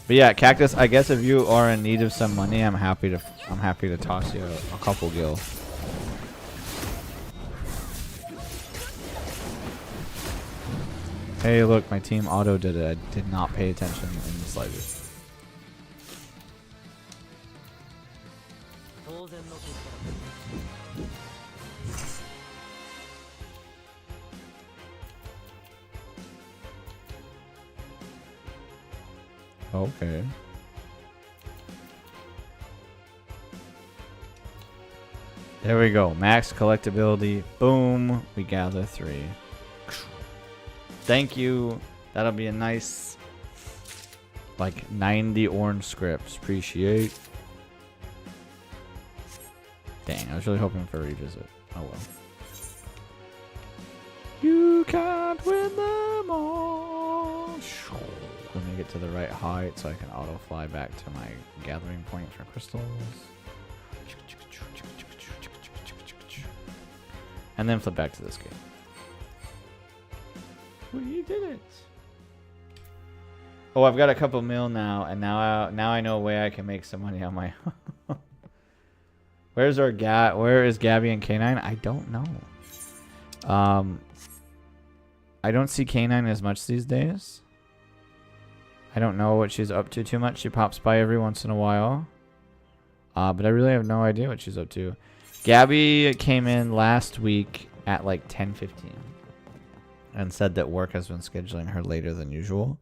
But yeah, Cactus, I guess if you are in need of some money, I'm happy to toss you a couple gil. Hey, look, my team auto did it. I did not pay attention in the slightest. Okay. There we go. Max collectability. Boom. We gather 3. Thank you. That'll be a nice, like, 90 orange scripts. Appreciate. Dang, I was really hoping for a revisit. Oh well. You can't win them all. Let me get to the right height so I can auto fly back to my gathering point for crystals. And then flip back to this game. We did it. Oh, I've got a couple mil now, and now I know a way I can make some money on my. Where is Gabby and K9? I don't know. I don't see K9 as much these days. I don't know what she's up to too much. She pops by every once in a while. But I really have no idea what she's up to. Gabby came in last week at like 10:15 and said that work has been scheduling her later than usual.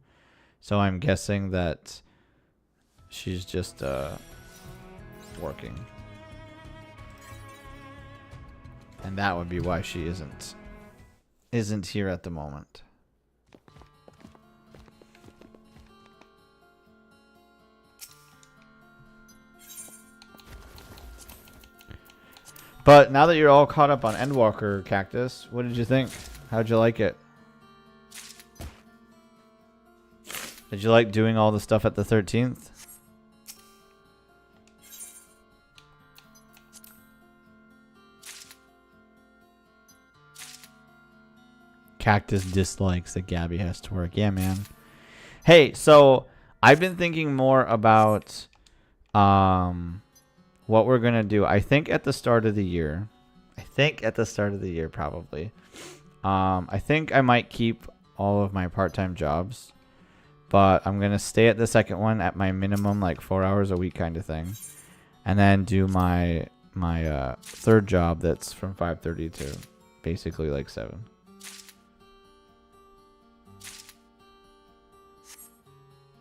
So I'm guessing that she's just working. And that would be why she isn't here at the moment. But now that you're all caught up on Endwalker, Cactus, what did you think? How'd you like it? Did you like doing all the stuff at the 13th? Cactus dislikes that Gabby has to work. Yeah, man. Hey, so I've been thinking more about what we're going to do. I think at the start of the year. Probably. I think I might keep all of my part-time jobs. But I'm going to stay at the second one at my minimum, like 4 hours a week kind of thing. And then do my third job that's from 5:30 to basically like 7.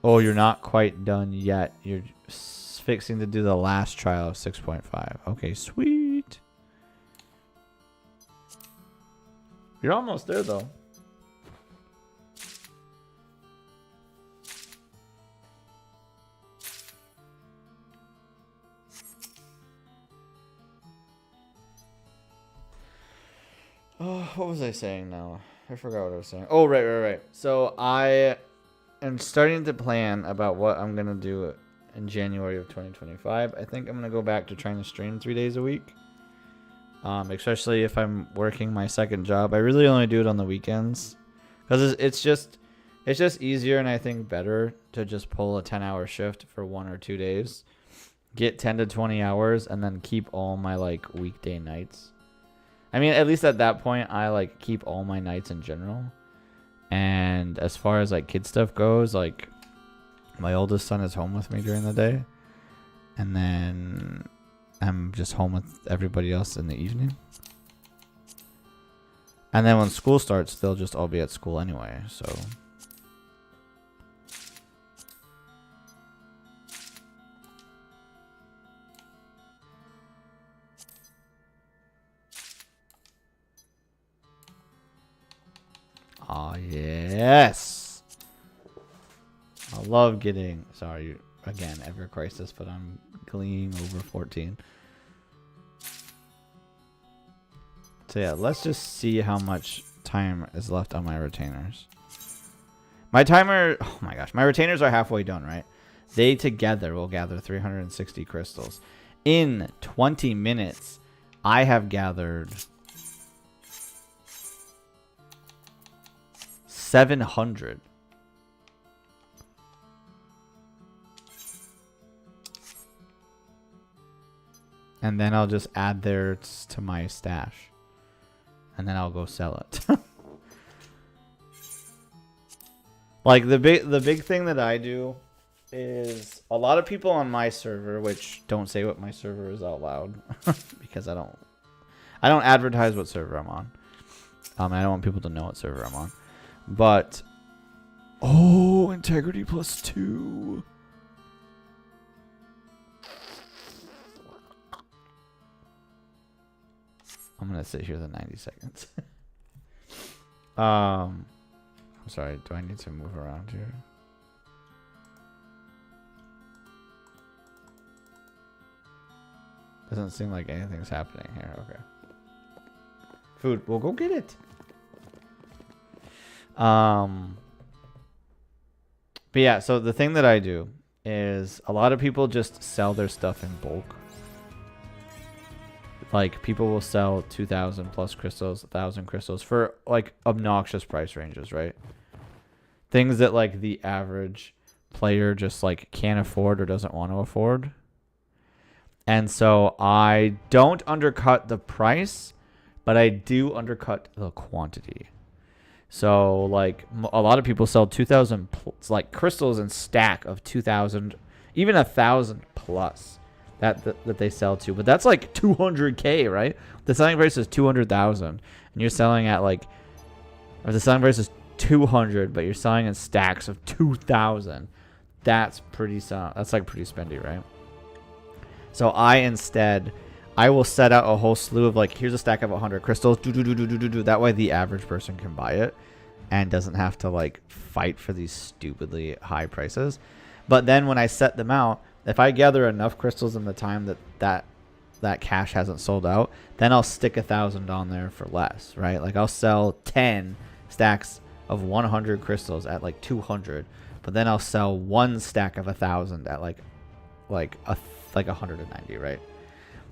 Oh, you're not quite done yet. You're fixing to do the last trial of 6.5. Okay, sweet. You're almost there, though. Oh, what was I saying now? I forgot what I was saying. Oh, right. So I am starting to plan about what I'm gonna do in January of 2025. I think I'm gonna go back to trying to stream 3 days a week. Especially if I'm working my second job. I really only do it on the weekends because it's just easier, and I think better to just pull a 10-hour shift for 1 or 2 days, get 10 to 20 hours, and then keep all my like weekday nights. I mean, at least at that point, I like keep all my nights in general. And as far as like kid stuff goes, like my oldest son is home with me during the day, and then I'm just home with everybody else in the evening. And then when school starts, they'll just all be at school anyway, so. Oh, yes. I love getting, sorry, again, Ever Crisis, but I'm gleaning over 14. So yeah, let's just see how much time is left on my retainers. My timer, oh my gosh, my retainers are halfway done, right? They together will gather 360 crystals. In 20 minutes, I have gathered 700. And then I'll just add theirs to my stash. And then I'll go sell it. Like the big thing that I do is a lot of people on my server, which don't say what my server is out loud because I don't advertise what server I'm on. I don't want people to know what server I'm on. But oh, integrity +2. I'm gonna sit here the 90 seconds. I'm sorry, do I need to move around here? Doesn't seem like anything's happening here. Okay. Food, we'll go get it. But yeah, so the thing that I do is a lot of people just sell their stuff in bulk. Like, people will sell 2,000 plus crystals, 1,000 crystals for, like, obnoxious price ranges, right? Things that, like, the average player just, like, can't afford or doesn't want to afford. And so I don't undercut the price, but I do undercut the quantity. So, like, a lot of people sell 2,000, like, crystals in stack of 2,000, even 1,000 plus. That they sell to, but that's like 200K, right? The selling price is 200,000, and you're selling at like, or the selling price is 200, but you're selling in stacks of 2,000. That's pretty that's like pretty spendy, right? So I will set out a whole slew of like, here's a stack of 100 crystals, that way the average person can buy it and doesn't have to like fight for these stupidly high prices. But then when I set them out, if I gather enough crystals in the time that cache hasn't sold out, then I'll stick 1,000 on there for less, right? Like, I'll sell 10 stacks of 100 crystals at like 200, but then I'll sell one stack of 1,000 at like 190, right?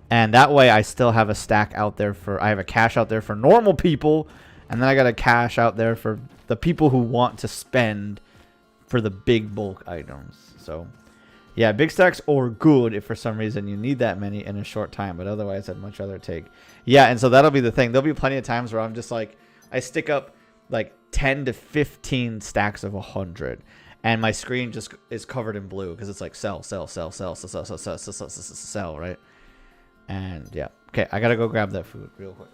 And that way I still have a stack out there I have a cache out there for normal people, and then I got a cache out there for the people who want to spend for the big bulk items. So yeah, big stacks are good if for some reason you need that many in a short time, but otherwise I'd much rather take. Yeah, and so that'll be the thing. There'll be plenty of times where I'm just like, I stick up like 10 to 15 stacks of 100, and my screen just is covered in blue because it's like sell, right? And yeah, okay, I gotta go grab that food real quick.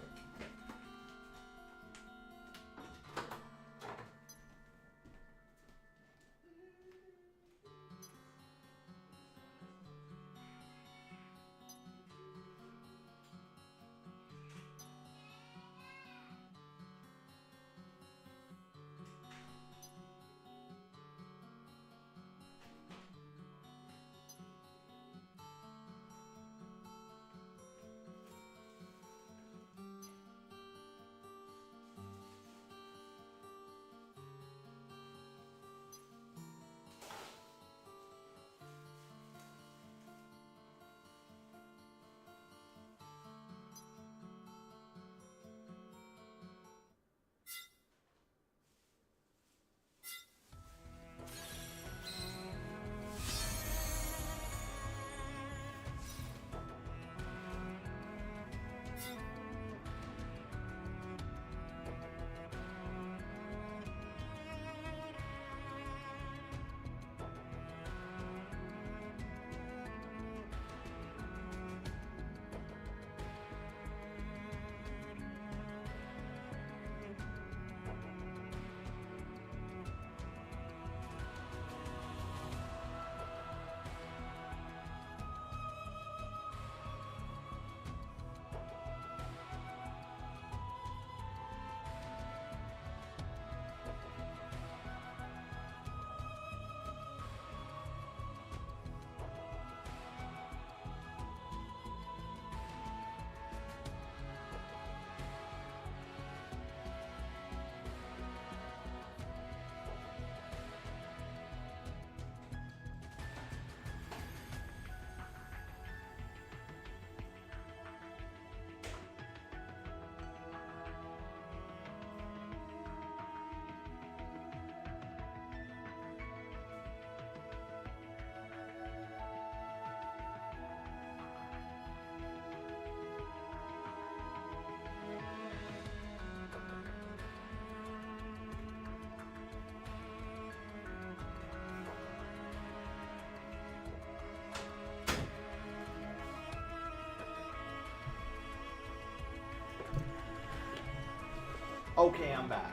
Okay, I'm back.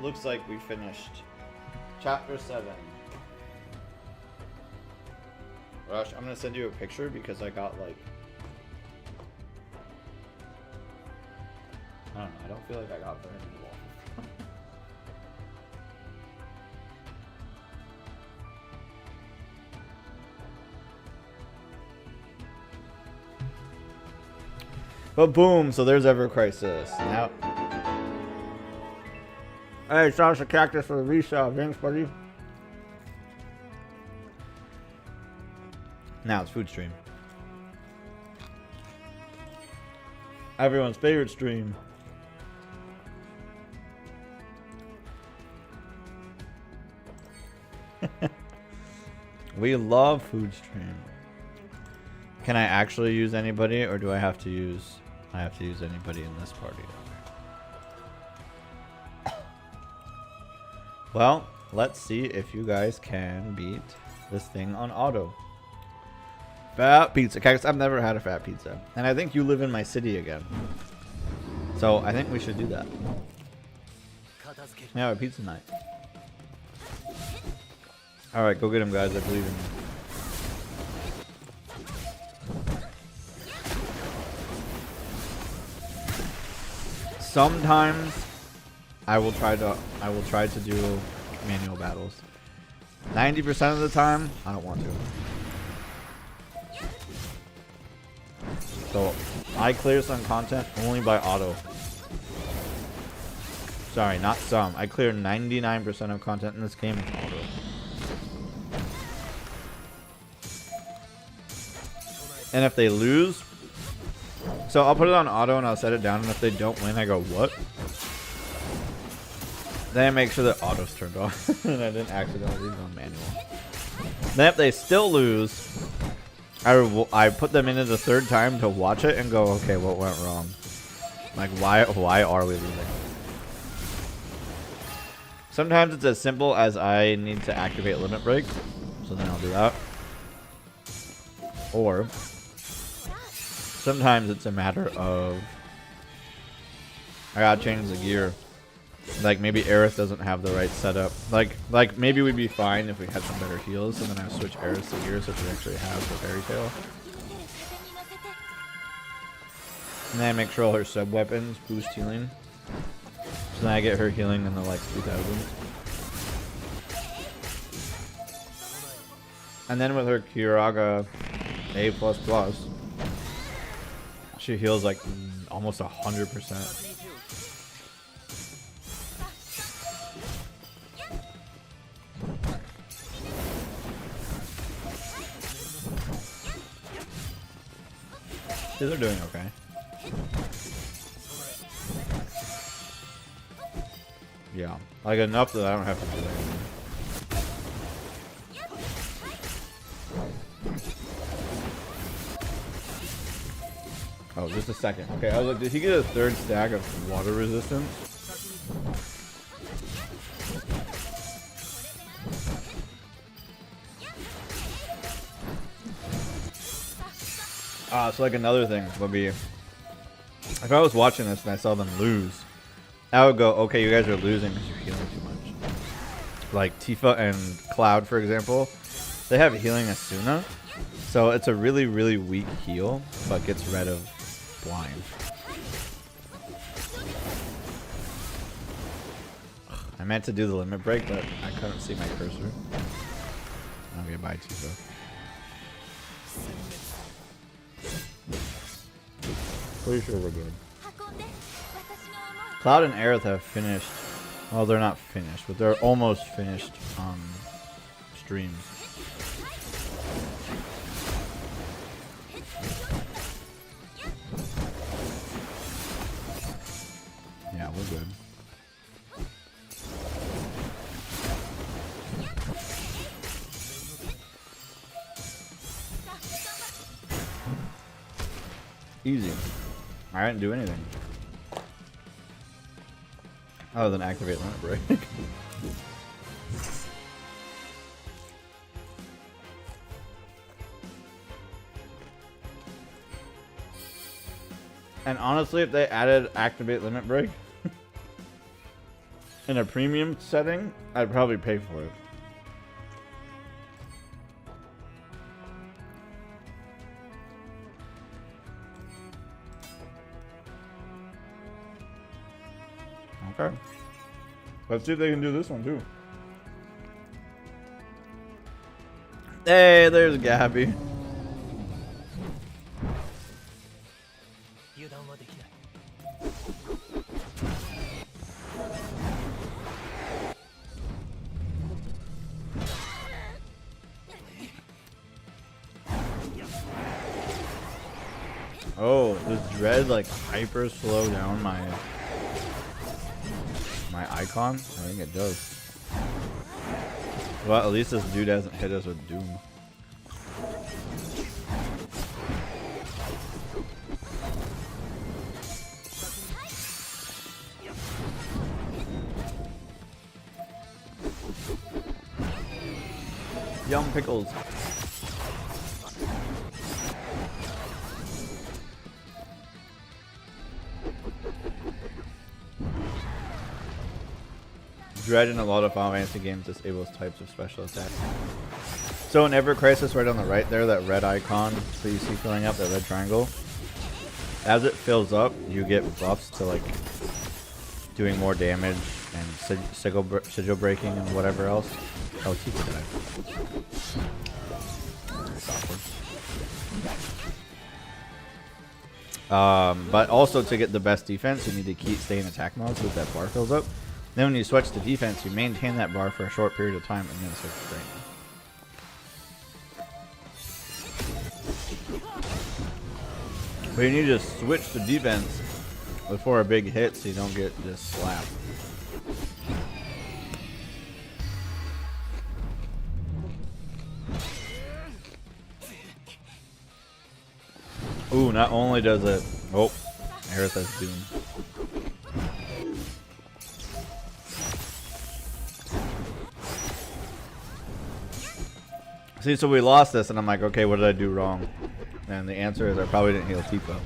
Looks like we finished chapter 7. Rush, I'm gonna send you a picture because I got like, I don't know, I don't feel like I got burned in the wall. But boom, so there's Ever Crisis. Now, hey, Sasha Cactus for the resale. Thanks, buddy. Now it's food stream. Everyone's favorite stream. We love food stream. Can I actually use anybody, or do I have to use... I have to use anybody in this party. Well, let's see if you guys can beat this thing on auto. Fat pizza. Cactus, I've never had a fat pizza. And I think you live in my city again. So I think we should do that. Yeah, a pizza night. Alright, go get him, guys. I believe in you. Sometimes I will try to do manual battles. 90% of the time, I don't want to. So I clear some content only by auto. Sorry, not some. I clear 99% of content in this game with auto. And if they lose, so I'll put it on auto and I'll set it down, and if they don't win, I go, what? Then I make sure that auto's turned off and I didn't accidentally leave it on manual. Then if they still lose, I put them in it a third time to watch it and go, okay, what went wrong? Like, why are we losing? Sometimes it's as simple as I need to activate limit break, so then I'll do that. Or sometimes it's a matter of I gotta change the gear. Like maybe Aerith doesn't have the right setup. Like maybe we'd be fine if we had some better heals, and then I switch Aerith to gear so she actually has the fairy tail. And then I make sure all her sub weapons boost healing. So then I get her healing in the like 2000s. And then with her Kiraga A++, she heals like almost 100%. They're doing okay. Yeah, like enough that I don't have to do anything. Oh, just a second. Okay, I was like, did he get a third stack of water resistance? So like another thing would be, if I was watching this and I saw them lose, I would go, okay, you guys are losing because you're healing too much. Like Tifa and Cloud, for example, they have healing Asuna, so it's a really, really weak heal, but gets rid of blind. I meant to do the limit break, but I couldn't see my cursor. Okay, bye Tifa. Pretty sure we're good. Cloud and Aerith have finished. Well, they're not finished, but they're almost finished streams. Yeah, we're good. Easy. I didn't do anything. Other than activate limit break. And honestly, if they added activate limit break, in a premium setting, I'd probably pay for it. Okay. Let's see if they can do this one too. Hey, there's Gabby. Oh, does Dread like hyper slow down my icon? I think it does. Well, at least this dude hasn't hit us with Doom. Yum pickles. Dread in a lot of Final Fantasy games disables types of special attacks. So in Ever Crisis, right on the right there, that red icon that you see filling up, that red triangle, as it fills up, you get buffs to like doing more damage and sigil breaking and whatever else. Oh, Tifa died. But also to get the best defense, you need to keep staying in attack mode so that bar fills up. Then when you switch to defense, you maintain that bar for a short period of time and then switch to training. But you need to switch to defense before a big hit so you don't get just slapped. Ooh, not only does it... Oh, Aerith has Doom. See, so we lost this, and I'm like, okay, what did I do wrong? And the answer is I probably didn't heal Tifa.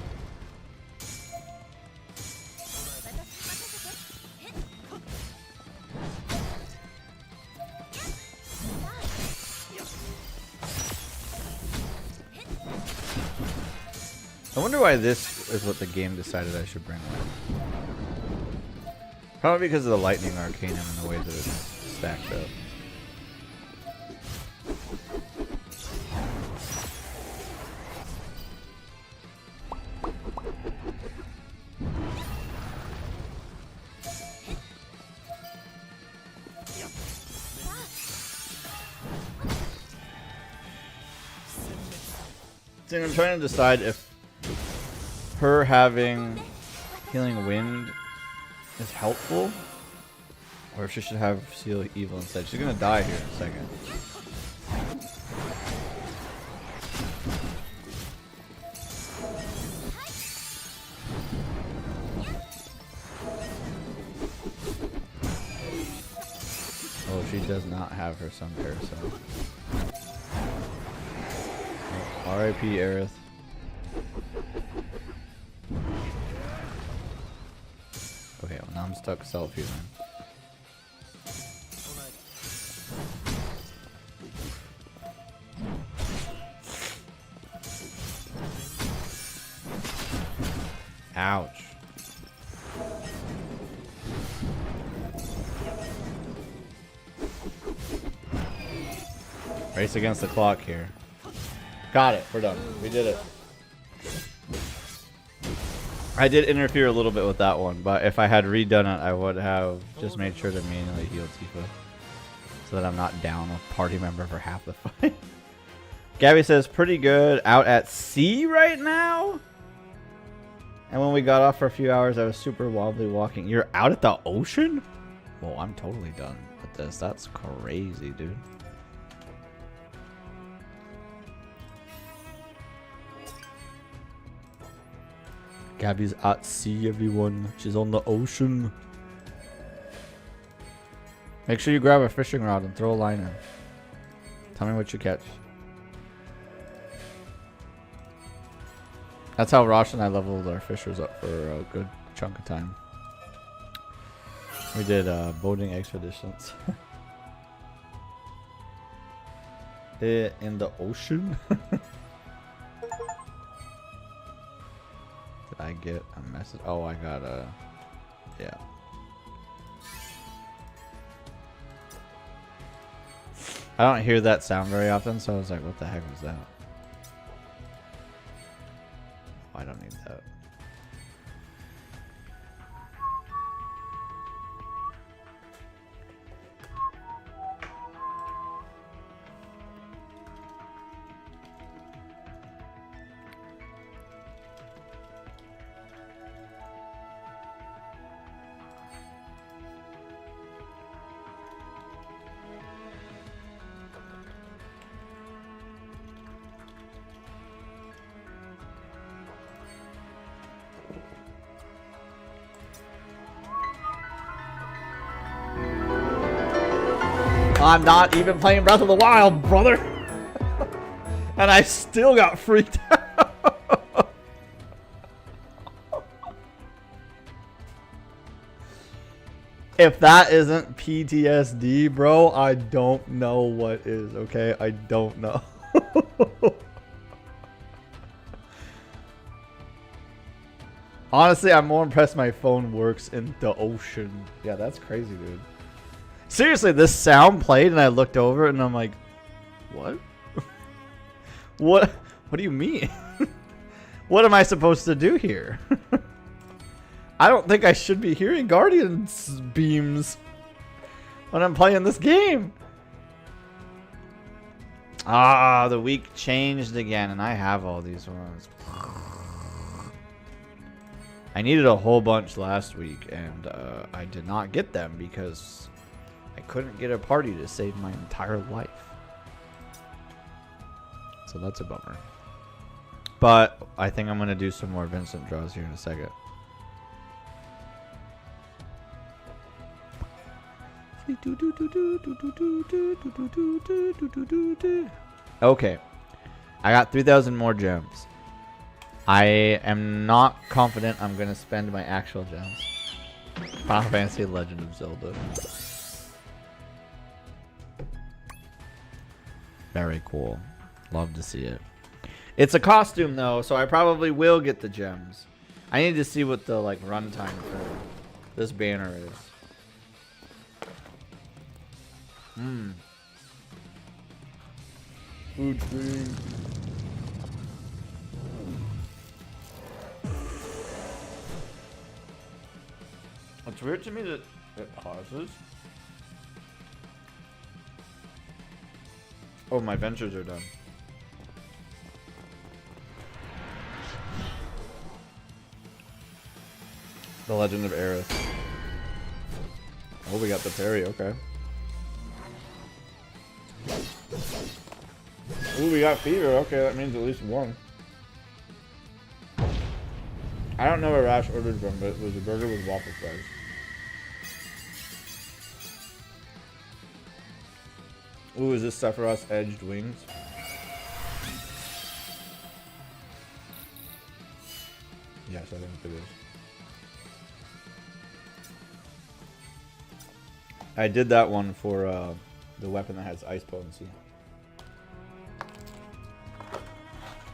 I wonder why this is what the game decided I should bring with. Probably because of the Lightning Arcanum and the way that it's stacked up. See, I'm trying to decide if her having Healing Wind is helpful, or if she should have Seal Evil instead. She's gonna die here in a second. Oh, she does not have her Sun Parasite. Oh, R.I.P. Aerith. Okay, well now I'm stuck self-healing. Ouch. Race against the clock here. Got it. We're done. We did it. I did interfere a little bit with that one, but if I had redone it, I would have just made sure to manually heal Tifa so that I'm not down a party member for half the fight. Gabby says, pretty good. Out at sea right now? And when we got off for a few hours, I was super wobbly walking. You're out at the ocean? Well, I'm totally done with this. That's crazy, dude. Gabby's at sea, everyone. She's on the ocean. Make sure you grab a fishing rod and throw a line in. Tell me what you catch. That's how Rosh and I leveled our fishers up for a good chunk of time. We did boating expeditions. In the ocean? Did I get a message? Oh, I got a... Yeah. I don't hear that sound very often, so I was like, what the heck was that? Oh, I don't need that. I'm not even playing Breath of the Wild, brother. And I still got freaked out. If that isn't PTSD, bro, I don't know what is, okay? I don't know. Honestly, I'm more impressed my phone works in the ocean. Yeah, that's crazy, dude. Seriously, this sound played and I looked over and I'm like, what? What do you mean? What am I supposed to do here? I don't think I should be hearing Guardian's beams when I'm playing this game. Ah, the week changed again and I have all these ones. I needed a whole bunch last week and I did not get them because I couldn't get a party to save my entire life. So that's a bummer. But I think I'm going to do some more Vincent draws here in a second. Okay. I got 3,000 more gems. I am not confident I'm going to spend my actual gems. Final Fantasy Legend of Zelda. Very cool. Love to see it. It's a costume though, so I probably will get the gems. I need to see what the like runtime for this banner is. Food thing. It's weird to me that it pauses. Oh, my ventures are done. The Legend of Aerith. Oh, we got the parry, okay. Ooh, we got fever, okay, that means at least one. I don't know where Rash ordered from, but it was a burger with waffle fries. Ooh, is this Sephiroth's edged wings? Yes, I think it is. I did that one for the weapon that has ice potency.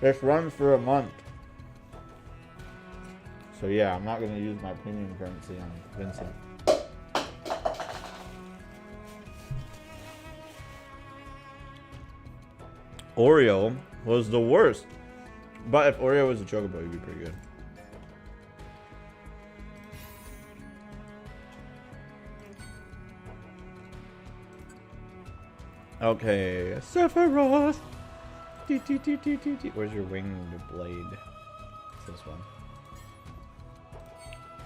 This runs for a month. So yeah, I'm not going to use my premium currency on Vincent. Oreo was the worst. But if Oreo was a chocobo, he'd be pretty good. Okay, Sephiroth. Where's your winged blade? It's this one.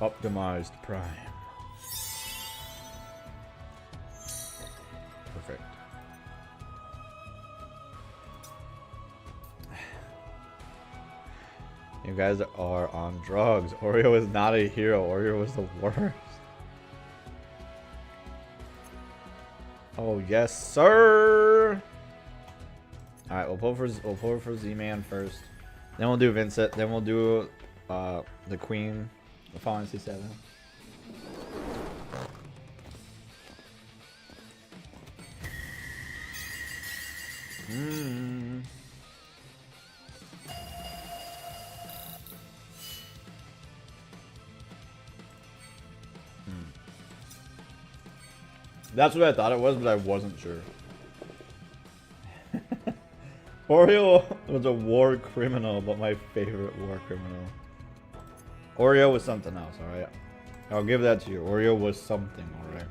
Optimized Prime. Perfect. You guys are on drugs. Oreo is not a hero. Oreo was the worst. Oh yes, sir. All right, we'll pull for Z-Man first. Then we'll do Vincent. Then we'll do the Queen of Final Fantasy VII. Mm. That's what I thought it was, but I wasn't sure. Oreo was a war criminal, but my favorite war criminal. Oreo was something else, alright? I'll give that to you. Oreo was something, alright?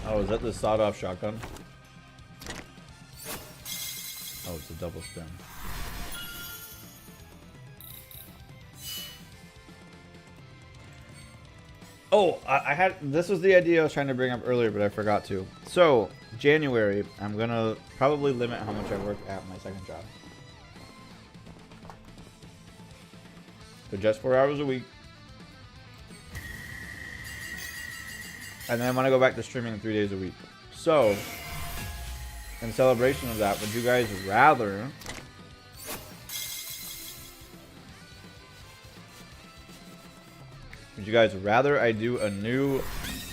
Oh, is that the sawed-off shotgun? Oh, it's a double spin. Oh, I had... This was the idea I was trying to bring up earlier, but I forgot to. So, January, I'm going to probably limit how much I work at my second job. So just 4 hours a week. And then I want to go back to streaming 3 days a week. So, in celebration of that, would you guys rather... Would you guys rather I do a new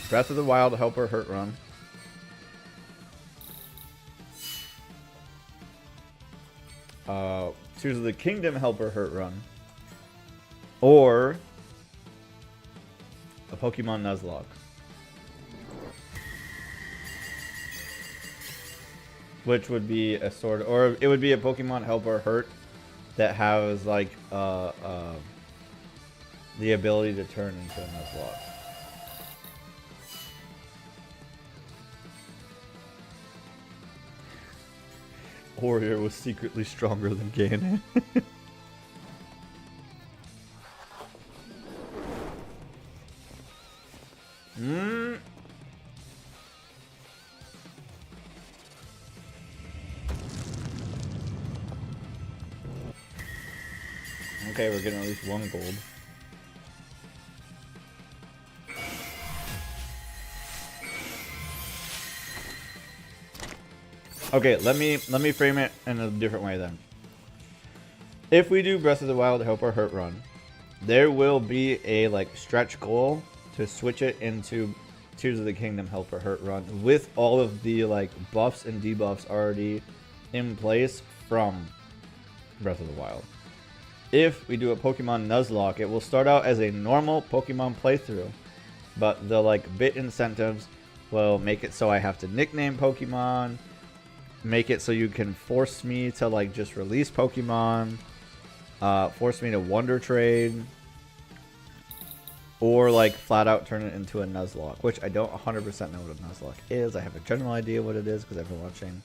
Breath of the Wild Helper Hurt Run? Tears of the Kingdom Helper Hurt Run? Or a Pokemon Nuzlocke? Which would be a sort of, or it would be a Pokemon Helper Hurt that has like the ability to turn into a Nuzlocke. Warrior was secretly stronger than Ganon. Okay, we're getting at least 1 gold. Okay, let me frame it in a different way then. If we do Breath of the Wild Helper Hurt Run, there will be a like stretch goal to switch it into Tears of the Kingdom Helper Hurt Run with all of the like buffs and debuffs already in place from Breath of the Wild. If we do a Pokemon Nuzlocke, it will start out as a normal Pokemon playthrough, but the like bit incentives will make it so I have to nickname Pokemon, make it so you can force me to like just release Pokemon, force me to Wonder Trade, or like flat out turn it into a Nuzlocke, which I don't 100% know what a Nuzlocke is. I have a general idea what it is because I've been watching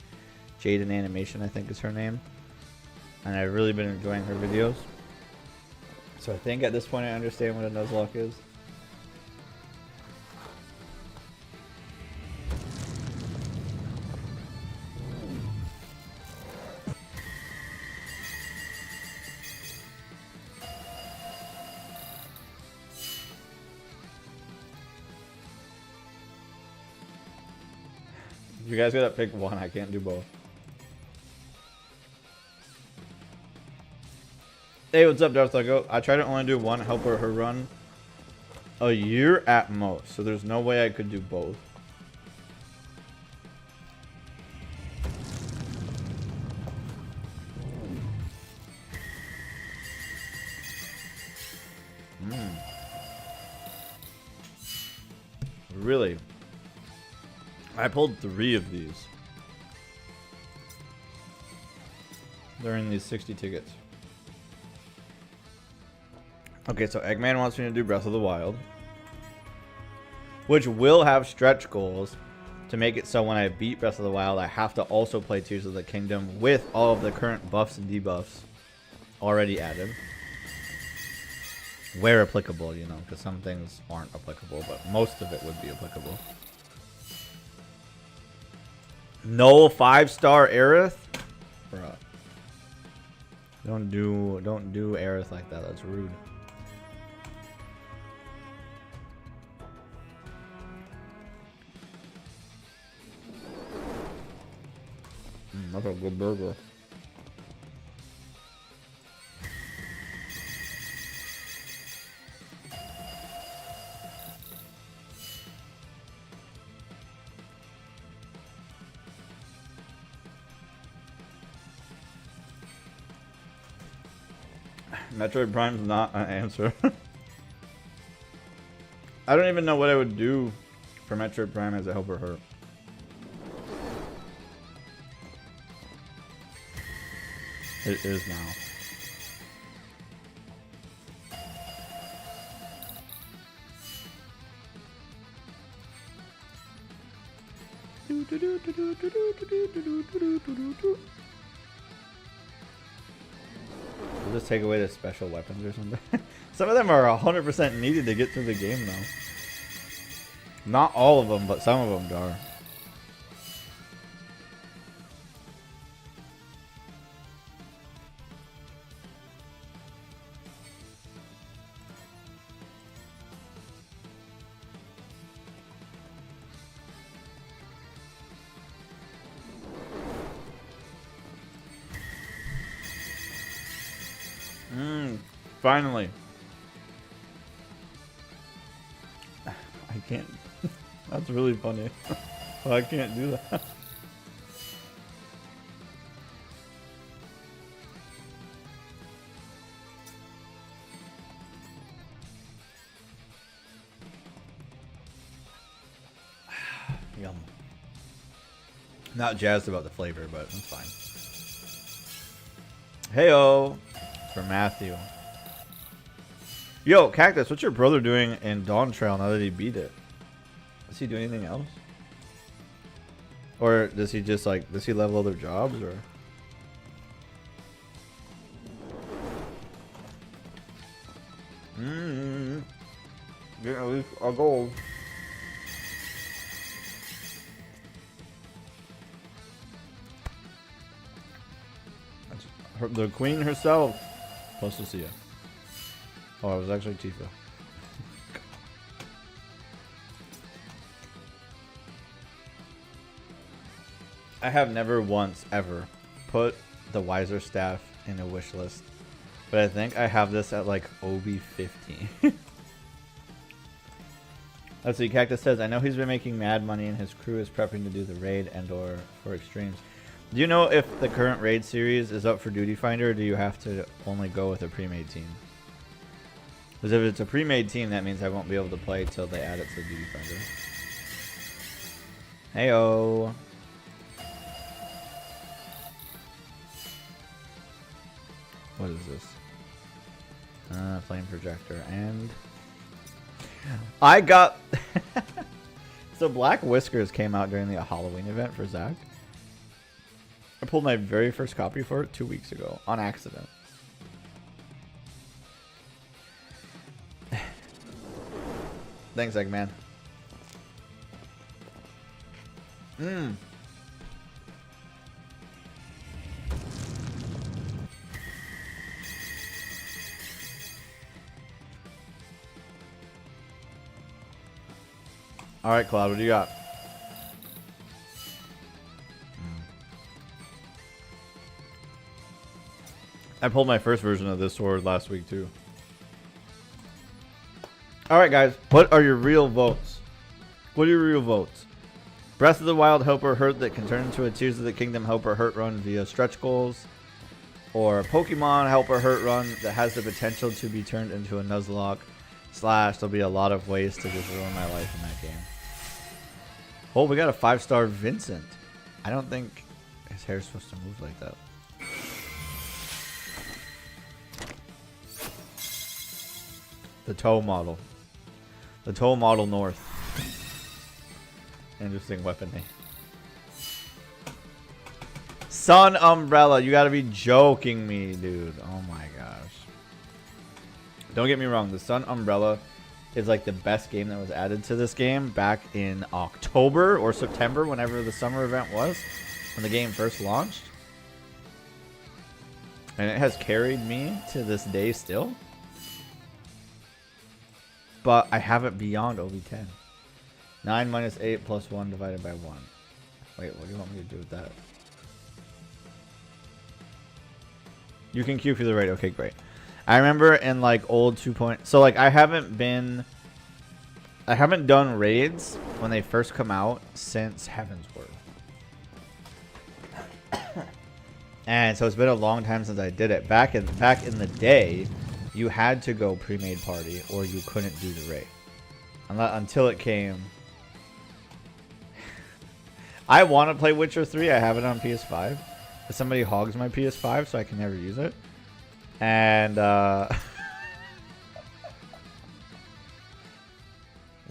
Jaden Animation, I think is her name, and I've really been enjoying her videos. So I think at this point I understand what a Nuzlocke is. You guys gotta pick one. I can't do both. Hey, what's up, Darth Lego? I try to only do one Helper Her Run a year at most, so there's no way I could do both. Really? I pulled 3 of these during these 60 tickets. Okay, so Eggman wants me to do Breath of the Wild, which will have stretch goals to make it so when I beat Breath of the Wild, I have to also play Tears of the Kingdom with all of the current buffs and debuffs already added. Where applicable, you know, because some things aren't applicable, but most of it would be applicable. No 5-star Aerith? Bruh. Don't do Aerith like that. That's rude. That's a good burger. Metroid Prime's not an answer. I don't even know what I would do for Metroid Prime as a help or hurt. It is now. We'll just take away the special weapons or something. Some of them are 100% needed to get through the game though. Not all of them, but some of them are. Finally. I can't. That's really funny. Well, I can't do that. Yum. Not jazzed about the flavor, but it's fine. Heyo, for Matthew. Yo, Cactus, what's your brother doing in Dawn Trail now that he beat it? Does he do anything else? Or does he just like, does he level other jobs or? Get at least a gold. That's her, the queen herself. Supposed to see you. Oh, it was actually Tifa. I have never once ever put the Wiser staff in a wish list, but I think I have this at like OB15. Let's see, Cactus says, I know he's been making mad money and his crew is prepping to do the raid and or for extremes. Do you know if the current raid series is up for Duty Finder or do you have to only go with a pre-made team? Because if it's a pre-made team, that means I won't be able to play till they add it to Duty Finder. Heyo. What is this? Flame projector and I got so Black Whiskers came out during the Halloween event for Zach. I pulled my very first copy for it 2 weeks ago on accident. Thanks, Eggman. All right, Cloud, what do you got? I pulled my first version of this sword last week, too. All right, guys, what are your real votes? What are your real votes? Breath of the Wild Help or Hurt that can turn into a Tears of the Kingdom Help or Hurt run via stretch goals? Or Pokemon Help or Hurt run that has the potential to be turned into a Nuzlocke / there'll be a lot of ways to just ruin my life in that game. Oh, we got a 5-star Vincent. I don't think his hair's supposed to move like that. The toe model. The toe model north. Interesting weapon name. Sun Umbrella. You gotta be joking me, dude. Oh my gosh. Don't get me wrong. The Sun Umbrella is like the best game that was added to this game back in October or September, whenever the summer event was, when the game first launched. And it has carried me to this day still. But I have it beyond OB10. 9 minus 8 plus 1 divided by 1. Wait, what do you want me to do with that? You can queue for the raid. Okay, great. I remember in like old 2 point. So like I haven't done raids when they first come out since Heaven's Word. And so it's been a long time since I did it. Back in the day, you had to go pre-made party or you couldn't do the raid. Until it came. I want to play Witcher 3. I have it on PS5. But somebody hogs my PS5 so I can never use it. And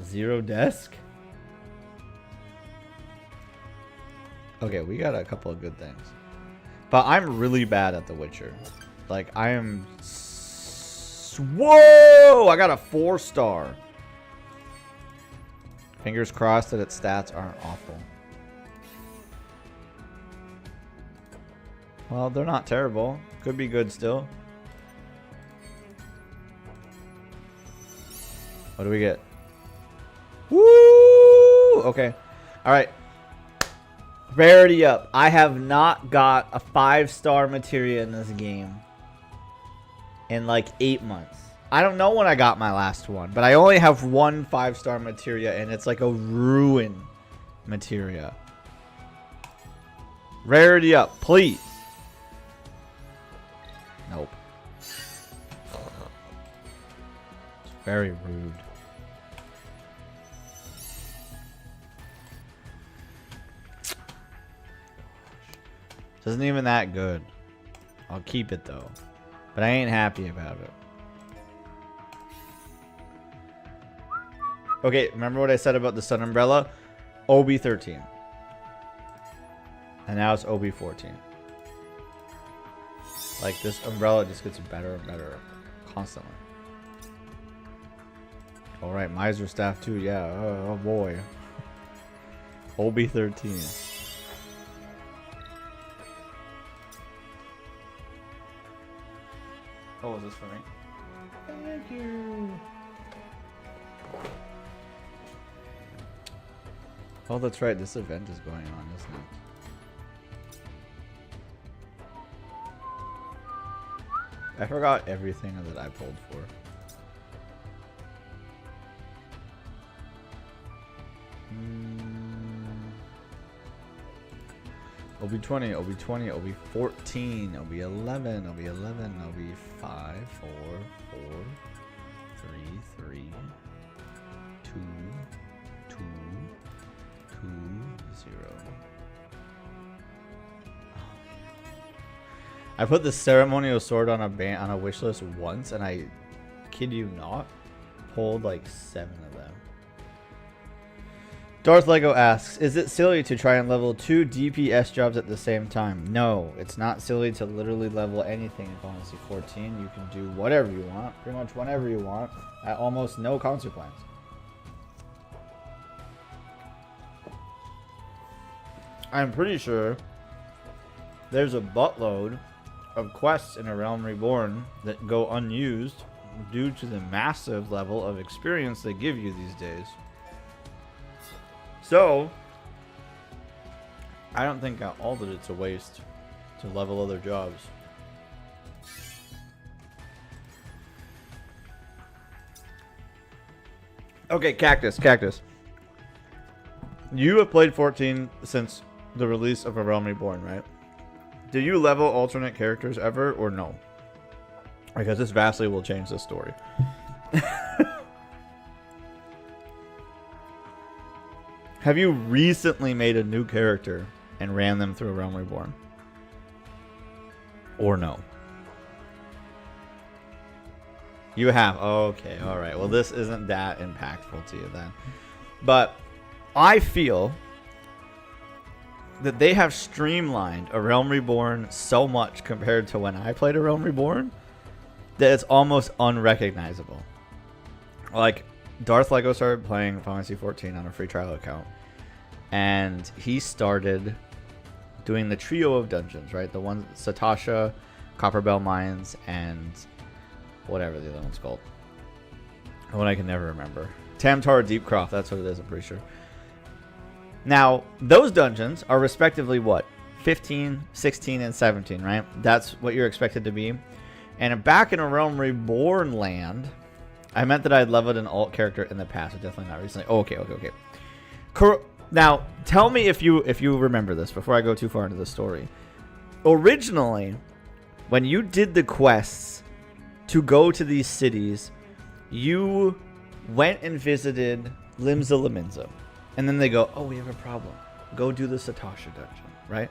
Zero Desk. Okay, we got a couple of good things. But I'm really bad at The Witcher. Like, I am... Whoa! I got a 4-star. Fingers crossed that its stats aren't awful. Well, they're not terrible. Could be good still. What do we get? Woo! Okay. Alright. Rarity up. I have not got a 5-star materia in this game in like 8 months. I don't know when I got my last one, but I only have one 5-star materia, and it's like a ruin materia. Rarity up, please. Nope. It's very rude. Isn't even that good. I'll keep it though. But I ain't happy about it. Okay, remember what I said about the Sun Umbrella? OB13. And now it's OB14. Like, this umbrella just gets better and better constantly. Alright, Miser Staff too, yeah. Oh boy. OB13. Oh, is this for me? Thank you. Oh, that's right. This event is going on, isn't it? I forgot everything that I pulled for. OB20, OB20, OB14, OB11, OB11, OB5, 4, 4, 3, 3, 2, 2, 2, 0. I put the ceremonial sword on a wish list once, and I kid you not, pulled like 7 of them. Darth Lego asks, is it silly to try and level 2 DPS jobs at the same time? No, it's not silly to literally level anything in Final Fantasy 14. You can do whatever you want, pretty much whenever you want, at almost no consequence. I'm pretty sure there's a buttload of quests in A Realm Reborn that go unused due to the massive level of experience they give you these days. So, I don't think at all that it's a waste to level other jobs. Okay, Cactus. You have played 14 since the release of A Realm Reborn, right? Do you level alternate characters ever or no? Because this vastly will change the story. Have you recently made a new character and ran them through A Realm Reborn? Or no? You have. Okay, alright. Well, this isn't that impactful to you then. But I feel that they have streamlined A Realm Reborn so much compared to when I played A Realm Reborn that it's almost unrecognizable. Like, Darth Lego started playing Final Fantasy 14 on a free trial account, and he started doing the trio of dungeons, right? The one, Satasha, Copperbell Mines, and whatever the other one's called. The one I can never remember. Tamtar Deepcroft, that's what it is, I'm pretty sure. Now, those dungeons are respectively what? 15, 16, and 17, right? That's what you're expected to be. And back in a Realm Reborn land, I meant that I had leveled an alt character in the past, but definitely not recently. Oh, okay. Now, tell me if you remember this before I go too far into the story. Originally, when you did the quests to go to these cities, you went and visited Limsa Laminza. And then they go, oh, we have a problem. Go do the Satasha dungeon, right?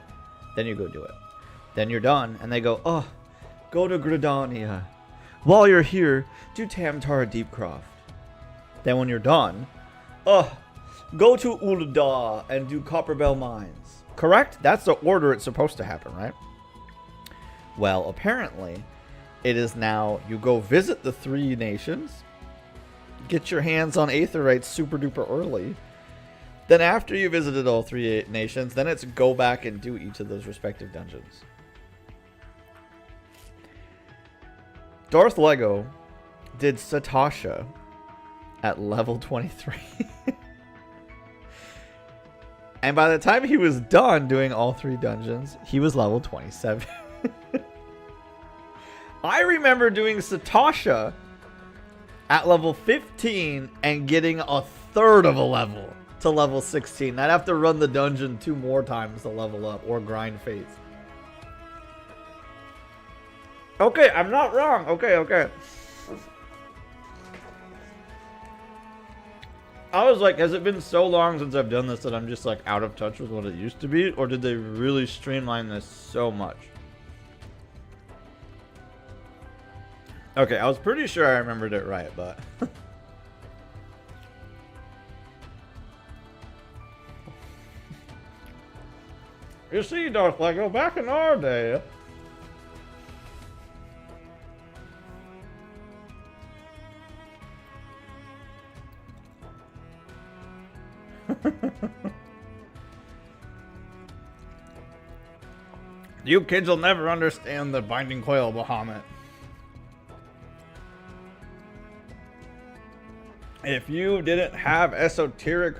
Then you go do it. Then you're done, and they go, oh, go to Gridania. While you're here, do Tamtara Deepcroft. Then when you're done, oh, go to Ul'dah and do Copperbell Mines. Correct? That's the order it's supposed to happen, right? Well, apparently, it is now you go visit the 3 nations, get your hands on Aetherites super duper early. Then after you visited all 3 nations, then it's go back and do each of those respective dungeons. Darth Lego did Satasha at level 23. And by the time he was done doing all 3 dungeons, he was level 27. I remember doing Satasha at level 15 and getting a third of a level to level 16. I'd have to run the dungeon 2 more times to level up or grind fates. Okay, I'm not wrong. Okay. I was like, has it been so long since I've done this that I'm just like out of touch with what it used to be? Or did they really streamline this so much? Okay, I was pretty sure I remembered it right, but... You see, Darth Lego, back in our day... You kids will never understand the binding coil, Bahamut. If you didn't have esoteric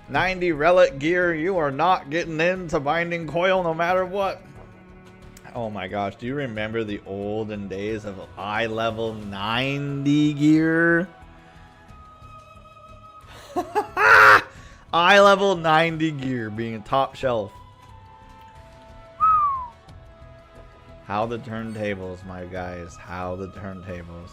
90 relic gear, you are not getting into binding coil no matter what. Oh my gosh, do you remember the olden days of high level 90 gear? Eye level 90 gear being top shelf. How the turntables, my guys. How the turntables.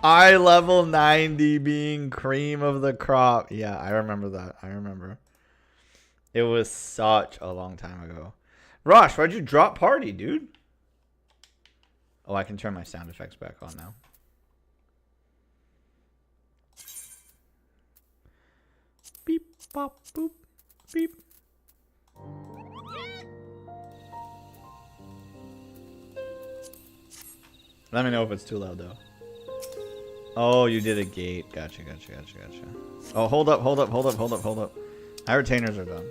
Eye level 90 being cream of the crop. Yeah, I remember that. I remember. It was such a long time ago. Rush, why'd you drop party, dude? Oh, I can turn my sound effects back on now. Beep, bop, boop, beep. Let me know if it's too loud, though. Oh, you did a gate. Gotcha. Oh, hold up. Our retainers are done.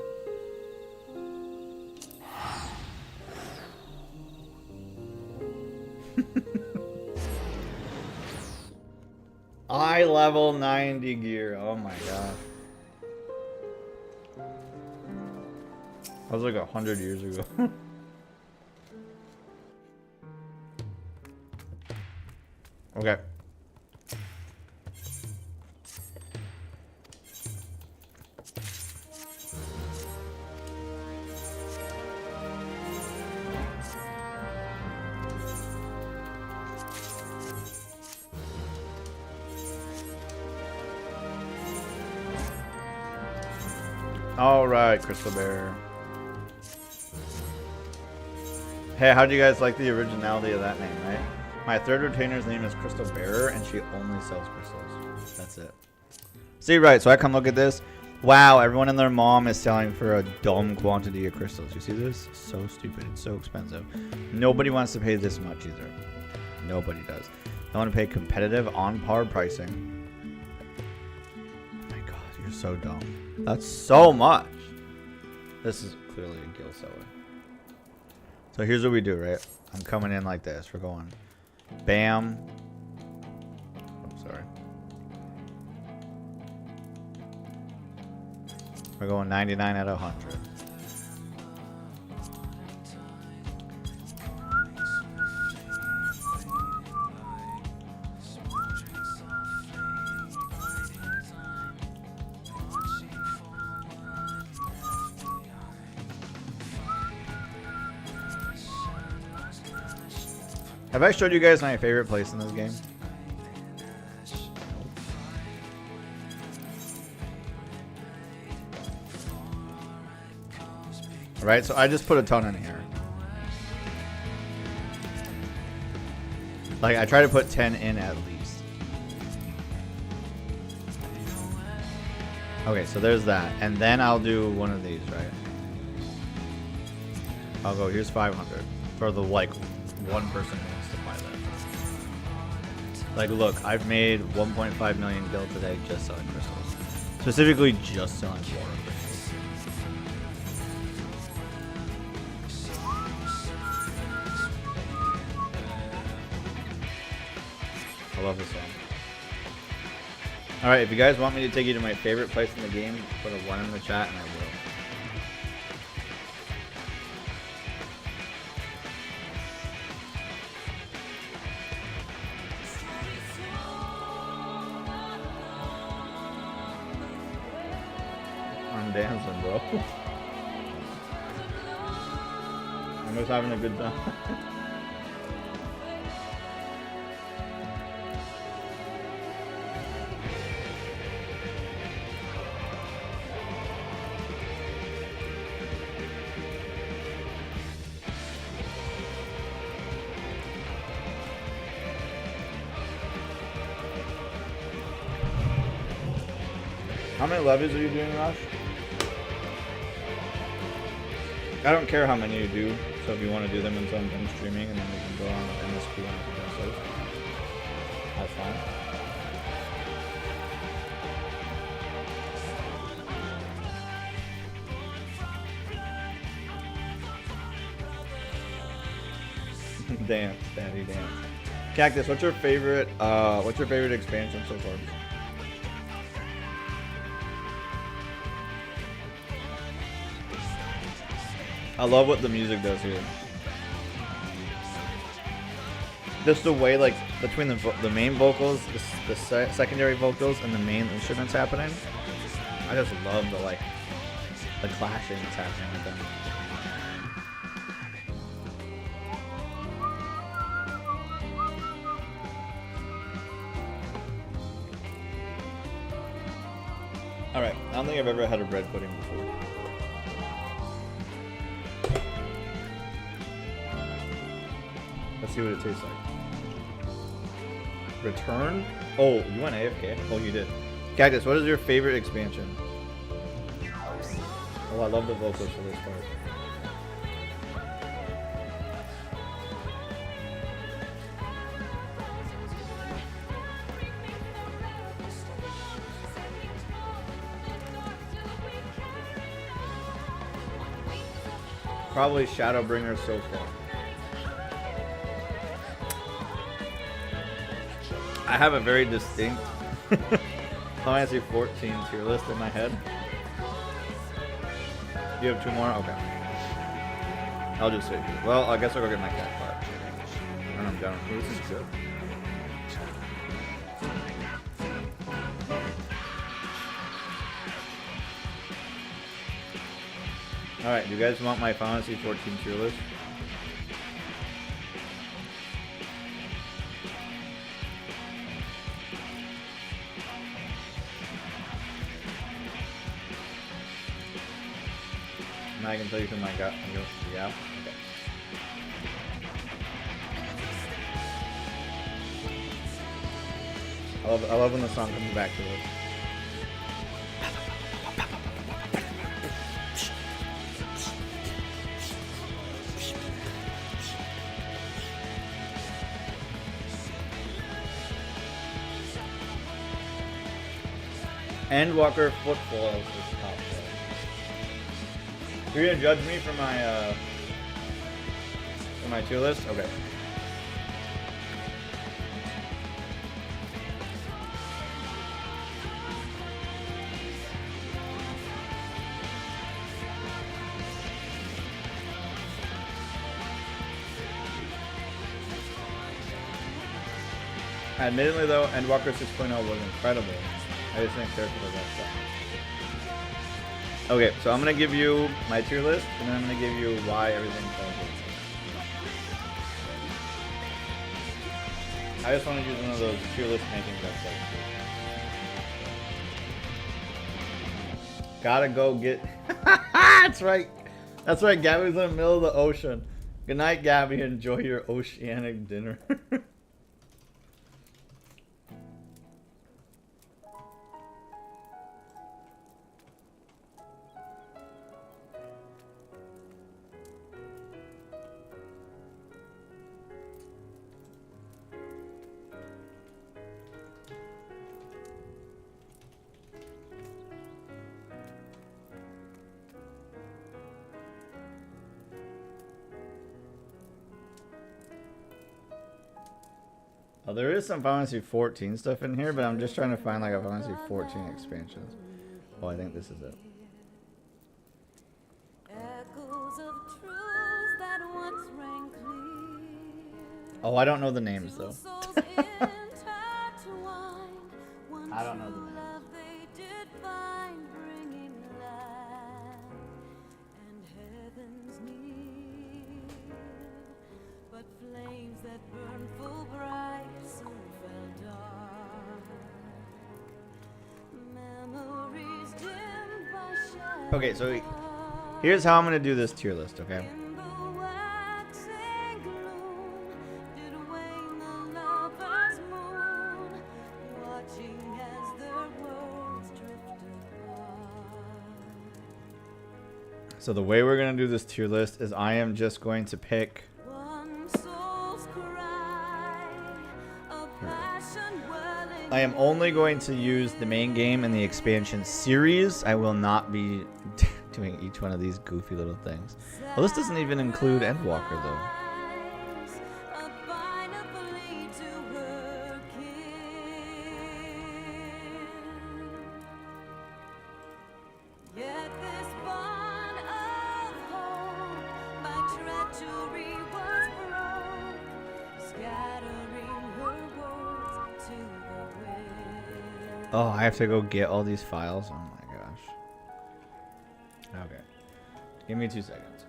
Eye level 90 gear. Oh my gosh. That was like 100 years ago. Okay. All right, Crystal Bear. Hey, how do you guys like the originality of that name, right? My third retainer's name is Crystal Bearer, and she only sells crystals. That's it. See, right, so I come look at this. Wow, everyone and their mom is selling for a dumb quantity of crystals. You see this? So stupid. It's so expensive. Nobody wants to pay this much either. Nobody does. I want to pay competitive, on-par pricing. My God, you're so dumb. That's so much. This is clearly a guild seller. So here's what we do, right? I'm coming in like this. We're going bam. Oh, sorry. We're going 99 out of 100. Have I showed you guys my favorite place in this game? Right, so I just put a ton in here. Like, I try to put 10 in at least. Okay, so there's that. And then I'll do one of these, right? I'll go, here's 500 for the, like, one person who wants to buy that. Like, look, I've made 1.5 million gil today just selling crystals. Specifically, just selling water crystals. I love this song. Alright, if you guys want me to take you to my favorite place in the game, put a 1 in the chat and I will. I'm dancing, bro. I'm just having a good time. How many levies are you doing, Rush? I don't care how many you do, so if you want to do them until I'm done streaming and then we can go on MSP on the that's fine. Dance, daddy, dance. Cactus, what's your favorite expansion so far? I love what the music does here. Just the way, like, between the main vocals, the secondary vocals, and the main instruments happening. I just love the, like, the clashing that's happening with them. Alright, I don't think I've ever had a bread pudding before. Let's see what it tastes like. Return? Oh, you went AFK? Oh, you did. Cactus, what is your favorite expansion? Oh, I love the vocals for this part. Probably Shadowbringer so far. I have a very distinct Final Fantasy 14 tier list in my head. You have 2 more? Okay. I'll just say 2. Well, I guess I'll go get my cat part. And I'm done. Ooh, this is good. Alright, do you guys want my Final Fantasy 14 tier list? Now I can tell you who my gut. Yeah. Okay. I love when the song comes back to us. Endwalker Footfalls is top. You're gonna judge me for my tier list? Okay. Admittedly, though, Endwalker 6.0 was incredible. I just think Character was that stuff. Okay, so I'm gonna give you my tier list, and then I'm gonna give you why everything falls in. I just want to use one of those tier list making websites. Gotta go get. That's right. That's right. Gabby's in the middle of the ocean. Good night, Gabby. Enjoy your oceanic dinner. Oh, there is some Final Fantasy 14 stuff in here, but I'm just trying to find like a Final Fantasy 14 expansions. Oh, I think this is it. Oh, I don't know the names though. I don't know the names. Okay, so here's how I'm gonna do this tier list, okay? So the way we're gonna do this tier list is I am just going to pick. I am only going to use the main game and the expansion series. I will not be doing each one of these goofy little things. Well, this doesn't even include Endwalker though. Oh, I have to go get all these files? Oh my gosh. Okay. Give me 2 seconds.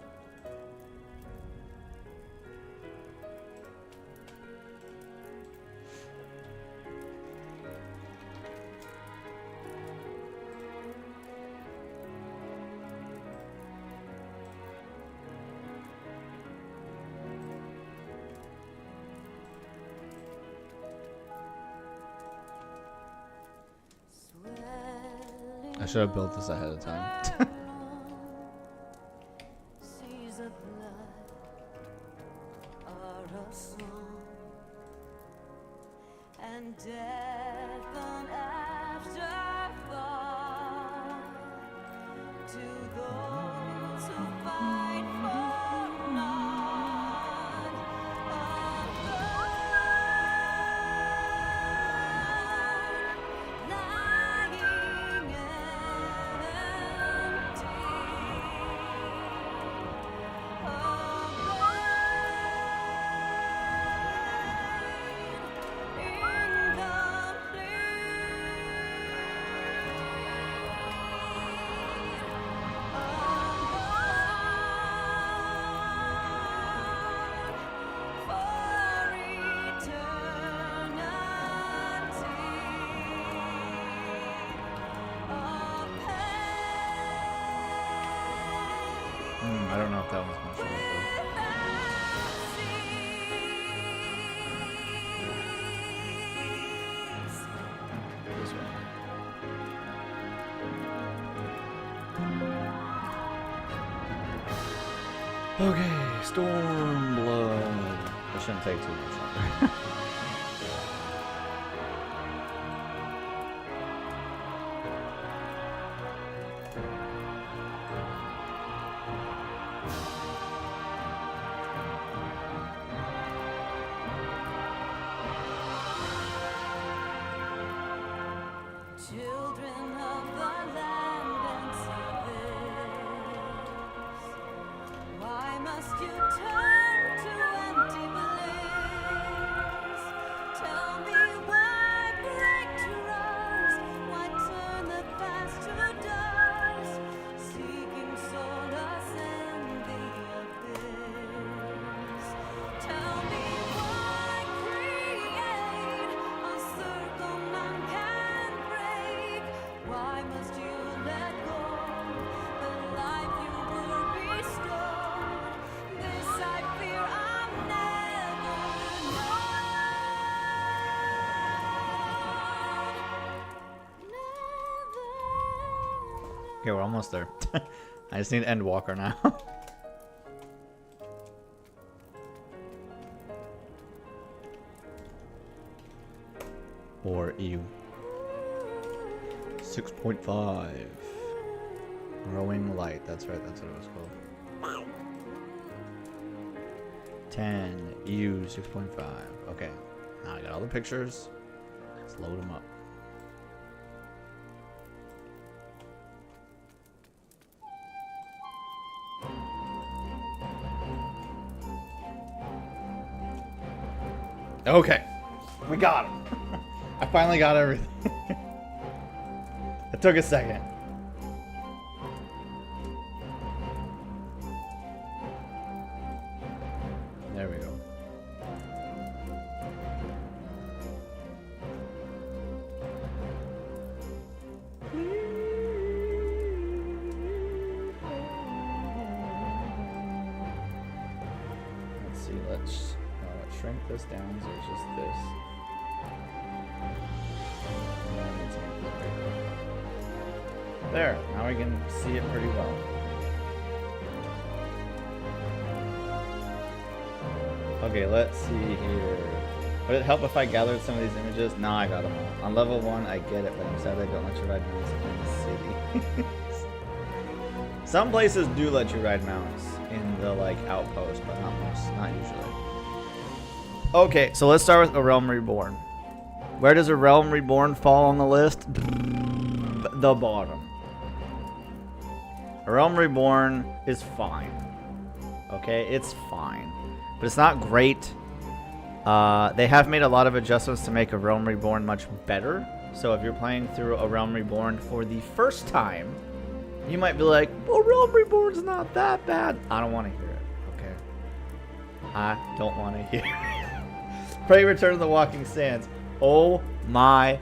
I should have built this ahead of time. I don't know if that one's much of this one. Okay, Stormblood. That shouldn't take too much longer. You turn to empty bliss. Tell me Okay, we're almost there. I just need to end Walker now. Or EU. 6.5. Growing light. That's right, that's what it was called. 10. EU 6.5. Okay. Now I got all the pictures. Let's load them up. Okay. We got him. I finally got everything. It took a second. There we go. Let's see, let's shrink this down so it's just this. There, now we can see it pretty well. Okay, let's see here. Would it help if I gathered some of these images? No, I got them all. On level 1, I get it, but I'm sad they don't let you ride mounts in the city. Some places do let you ride mounts in the, like, outpost, but not most, not usually. Okay, so let's start with A Realm Reborn. Where does A Realm Reborn fall on the list? The bottom. A Realm Reborn is fine. Okay, it's fine. But it's not great. They have made a lot of adjustments to make A Realm Reborn much better. So if you're playing through A Realm Reborn for the first time, you might be like, well, Realm Reborn's not that bad. I don't want to hear it, okay? I don't want to hear it. Prey Return of the Walking Sands. Oh my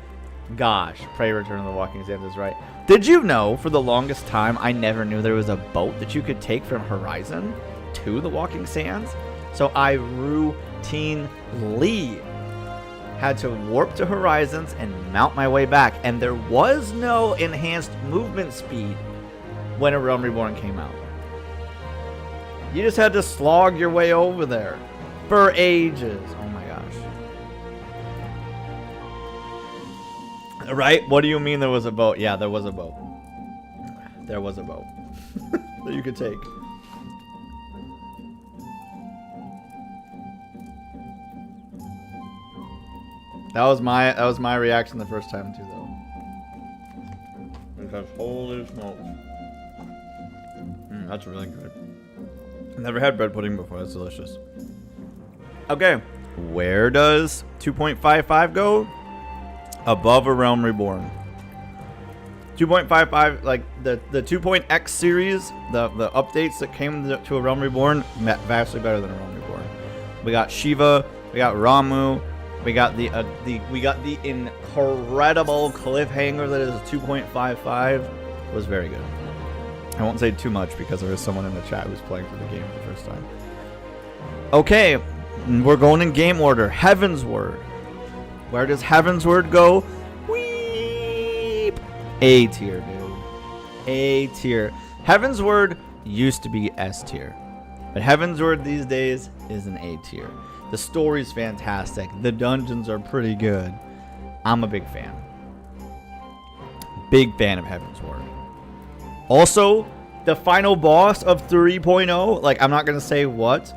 gosh. Prey Return of the Walking Sands is right. Did you know, for the longest time, I never knew there was a boat that you could take from Horizon to the Walking Sands? So I routinely had to warp to Horizons and mount my way back. And there was no enhanced movement speed when A Realm Reborn came out. You just had to slog your way over there for ages. Oh my gosh. Right? What do you mean there was a boat? Yeah, there was a boat. There was a boat that you could take. That was my reaction the first time too, though. Because holy smokes, that's really good. Never had bread pudding before. That's delicious. Okay, where does 2.55 go? Above A Realm Reborn. 2.55, like the 2.x series, the updates that came to A Realm Reborn, vastly better than A Realm Reborn. We got Shiva, we got Ramu, we got the incredible cliffhanger that is 2.55. Was very good. I won't say too much because there is someone in the chat who's playing through the game for the first time. Okay, we're going in game order. Heavensward. Where does Heavensward go? Weep. A tier, dude. A tier. Heavensward used to be S tier, but Heavensward these days is an A tier. The story's fantastic. The dungeons are pretty good. I'm a big fan. Big fan of Heavensward. Also, the final boss of 3.0, like, I'm not going to say what,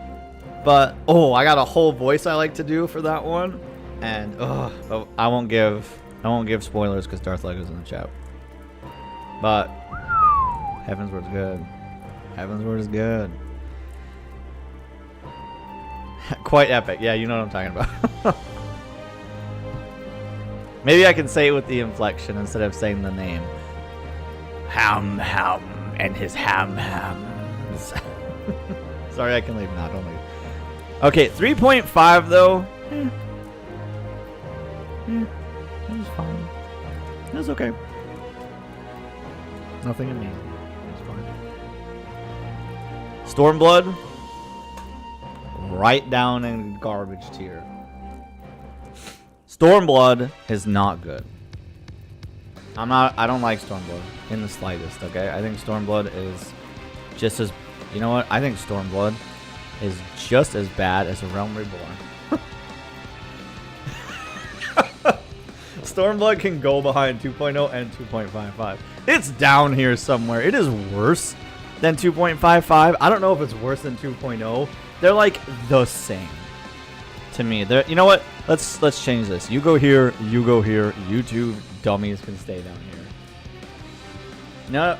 but, oh, I got a whole voice I like to do for that one. And, I won't give spoilers because Darth Lego's in the chat. But, Heavensward's good. Heavensward is good. Quite epic. Yeah, you know what I'm talking about. Maybe I can say it with the inflection instead of saying the name. Ham and his hams. Sorry, I can leave now. Don't leave. Okay, 3.5 though. It was fine. It was okay. Nothing amazing. It was fine. Stormblood. Right down in garbage tier. Stormblood is not good. I don't like Stormblood in the slightest, okay? I think Stormblood is just as, you know what? I think Stormblood is just as bad as A Realm Reborn. Stormblood can go behind 2.0 and 2.55. It's down here somewhere. It is worse than 2.55. I don't know if it's worse than 2.0. They're like the same to me. You know what? Let's change this. You go here. You go here. You two dummies can stay down here. No.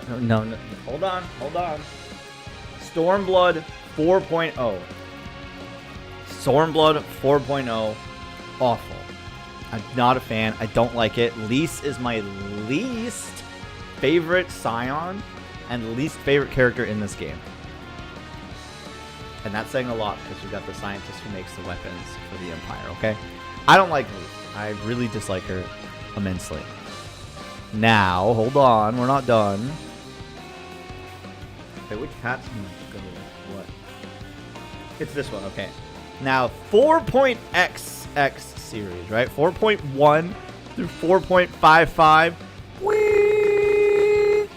Hold on. Stormblood 4.0. Stormblood 4.0. Awful. I'm not a fan. I don't like it. Lise is my least favorite Scion and least favorite character in this game. And that's saying a lot because you got the scientist who makes the weapons for the Empire, okay? I don't like Lise. I really dislike her immensely. Now, hold on. We're not done. Okay, which hat's going to go with what? It's this one, okay. Now, 4.XX series, right? 4.1 through 4.55. Whee!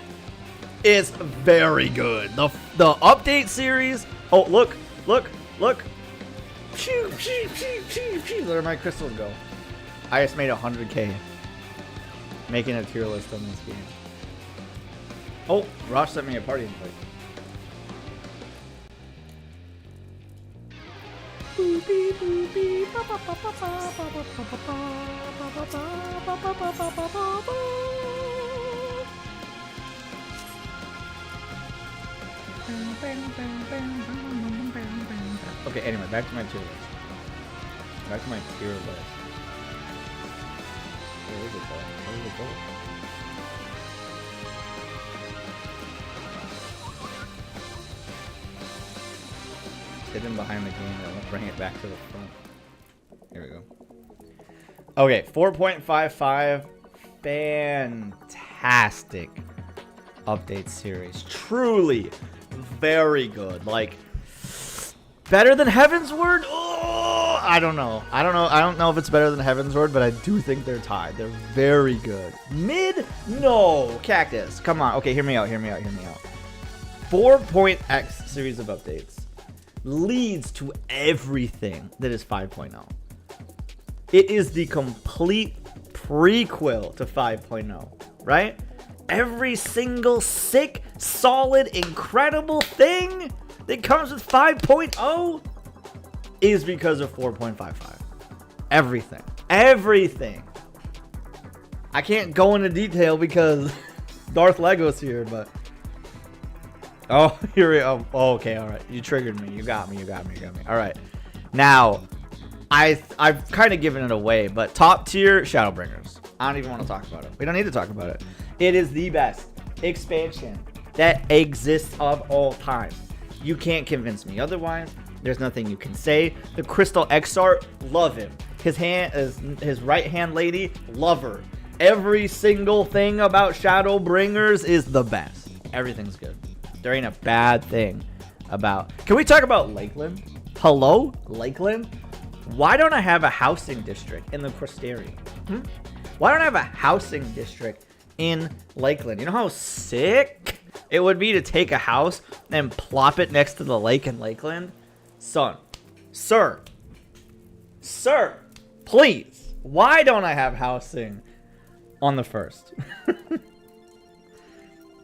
Is very good. The update series. Oh, look. Where my crystals go? I just made 100K. Making a tier list on this game. Oh, Rosh sent me a party invite. Okay, anyway, back to my tier list. Back to my tier list. Where is it going? Where is it going? It's hidden behind the game and I won't bring it back to the front. Here we go. Okay, 4.55. Fantastic update series. Truly very good. Like, better than Heaven's Word? Oh, I don't know. I don't know if it's better than Heaven's Word, but I do think they're tied. They're very good. Mid? No. Cactus. Come on. Okay, hear me out. 4.x series of updates leads to everything that is 5.0. It is the complete prequel to 5.0, right? Every single sick, solid, incredible thing that comes with 5.0 is because of 4.55. Everything. I can't go into detail because Darth Lego's here, but... Oh, here we go. Oh, okay, alright. You triggered me. You got me. Alright. Now, I've kind of given it away, but top tier, Shadowbringers. I don't even want to talk about it. We don't need to talk about it. It is the best expansion that exists of all time. You can't convince me otherwise. There's nothing you can say. The Crystal Exart, love him. His right hand lady, love her. Every single thing about Shadowbringers is the best. Everything's good. There ain't a bad thing about... Can we talk about Lakeland? Hello? Lakeland? Why don't I have a housing district in the Crystarium? Why don't I have a housing district in Lakeland? You know how sick it would be to take a house and plop it next to the lake in Lakeland? Sir, please. Why don't I have housing on the first?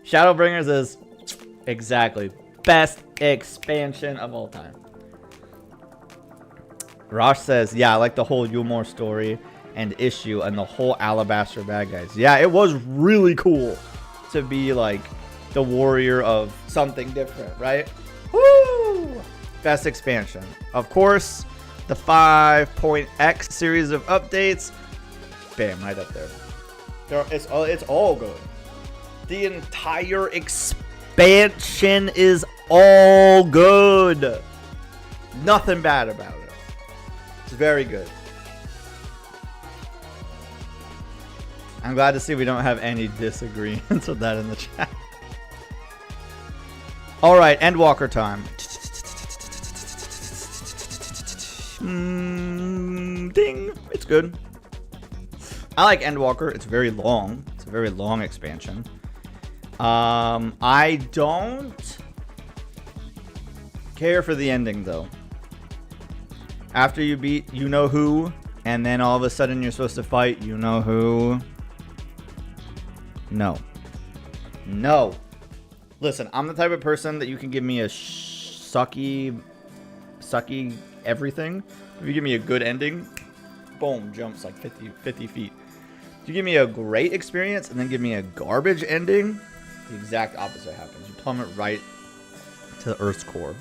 Shadowbringers is exactly best expansion of all time. Rosh says, yeah, I like the whole Yulmore story and issue and the whole Alabaster bad guys. Yeah, it was really cool to be like the warrior of something different, right? Woo! Best expansion. Of course, the 5.x series of updates. Bam, right up there. It's all good. The entire expansion is all good. Nothing bad about it. It's very good. I'm glad to see we don't have any disagreements with that in the chat. Alright, Endwalker time. Ding. It's good. I like Endwalker. It's very long. It's a very long expansion. I don't care for the ending though. After you beat you know who, and then all of a sudden you're supposed to fight you know who. No. No. Listen, I'm the type of person that you can give me a sucky everything. If you give me a good ending, boom, jumps like 50 feet. If you give me a great experience and then give me a garbage ending, the exact opposite happens. You plummet right to the Earth's core.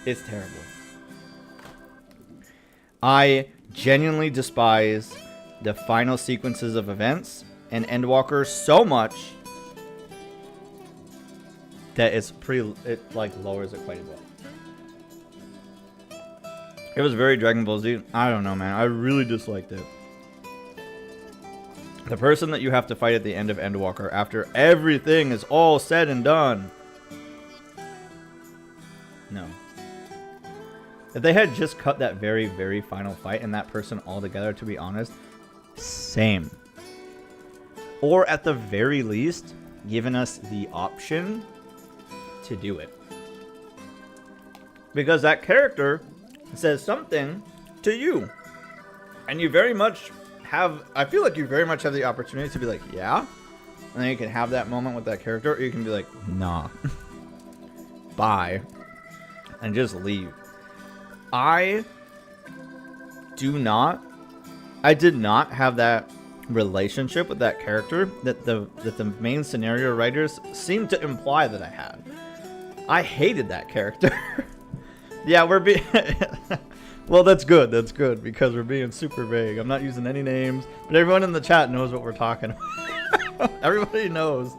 It's terrible. I genuinely despise the final sequences of events and Endwalker so much that it like lowers it quite a bit. It was very Dragon Ball Z. I don't know, man. I really disliked it. The person that you have to fight at the end of Endwalker after everything is all said and done. No. If they had just cut that very, very final fight and that person all together, to be honest, same. Or at the very least, given us the option to do it. Because that character says something to you. And you very much have, I feel like you very much have the opportunity to be like, yeah. And then you can have that moment with that character, or you can be like, nah. Bye. And just leave. I did not have that relationship with that character that the main scenario writers seemed to imply that I had. I hated that character. Yeah, we're being well, that's good because we're being super vague. I'm not using any names, but everyone in the chat knows what we're talking about. Everybody knows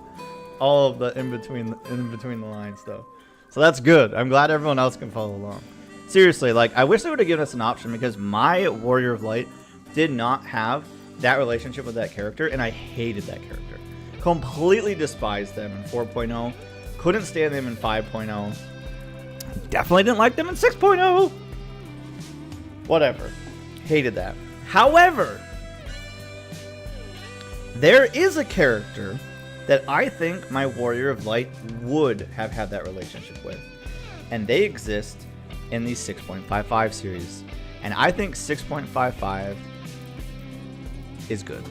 all of the in between the lines stuff. So that's good. I'm glad everyone else can follow along. Seriously, like, I wish they would have given us an option, because my Warrior of Light did not have that relationship with that character, and I hated that character. Completely despised them in 4.0. Couldn't stand them in 5.0. Definitely didn't like them in 6.0. Whatever. Hated that. However, there is a character that I think my Warrior of Light would have had that relationship with. And they exist in the 6.55 series. And I think 6.55 is good.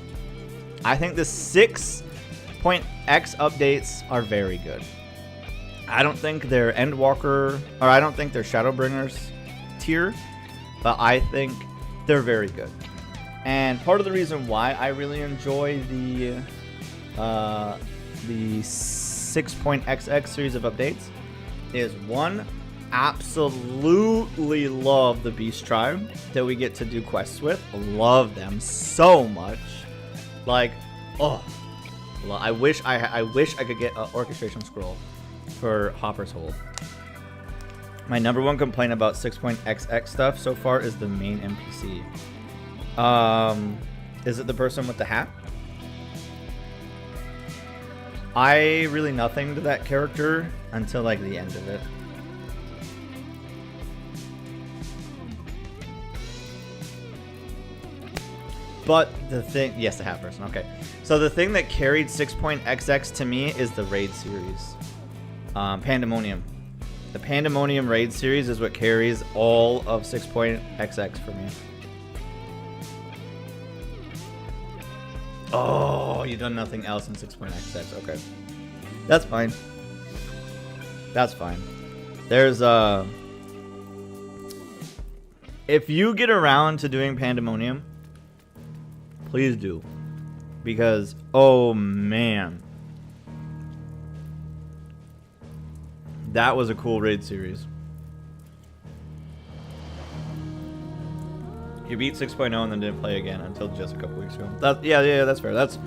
I think the 6.x updates are very good. I don't think they're Endwalker, or I don't think they're Shadowbringers tier, but I think they're very good. And part of the reason why I really enjoy the 6.xx series of updates is, one, absolutely love the Beast Tribe that we get to do quests with. Love them so much. Like, oh, I wish I could get an orchestration scroll for Hopper's Hole. My number one complaint about 6.xx stuff so far is the main NPC. Is it the person with the hat? I really nothing to that character until like the end of it. But the thing, yes, the hat person, okay. So the thing that carried 6.xx to me is the raid series. Pandemonium. The Pandemonium raid series is what carries all of 6.xx for me. Oh, you've done nothing else in 6.xx. Okay. That's fine. That's fine. There's if you get around to doing Pandemonium, please do. Because, oh man, that was a cool raid series. You beat 6.0 and then didn't play again until just a couple weeks ago. Yeah, that's fair. That's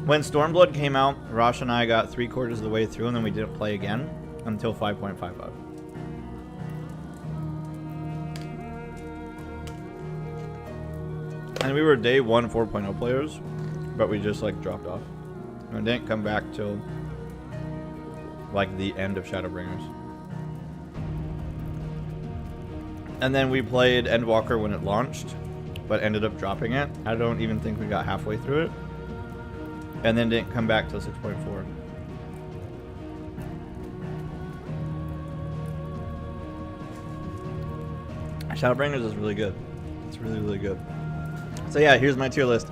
when Stormblood came out. Rosh and I got 3/4 of the way through, and then we didn't play again until 5.55. And we were day 1 4.0 players, but we just like dropped off and didn't come back till like the end of Shadowbringers. And then we played Endwalker when it launched, but ended up dropping it. I don't even think we got halfway through it. and then didn't come back till 6.4. Shadowbringers is really good. It's really, really good. So yeah, here's my tier list.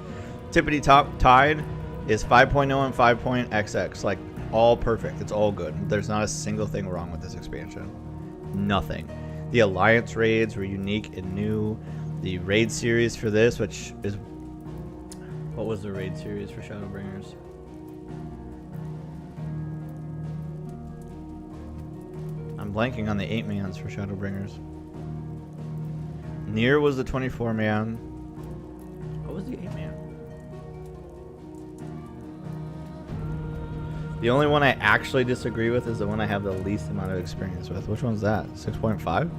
Tippity top tied is 5.0 and 5.XX. Like, all perfect. It's all good. There's not a single thing wrong with this expansion. Nothing. The Alliance raids were unique and new. The raid series for this, which is... What was the raid series for Shadowbringers? I'm blanking on the 8-mans for Shadowbringers. Nier was the 24-man. What was the 8-man? The only one I actually disagree with is the one I have the least amount of experience with. Which one's that? 6.5?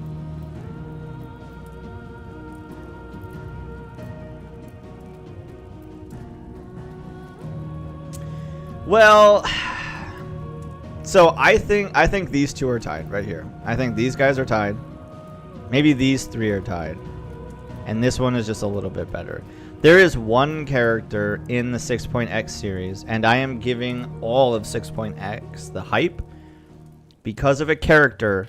Well, so I think these two are tied right here. I think these guys are tied. Maybe these three are tied. And this one is just a little bit better. There is one character in the 6.X series, and I am giving all of 6.X the hype because of a character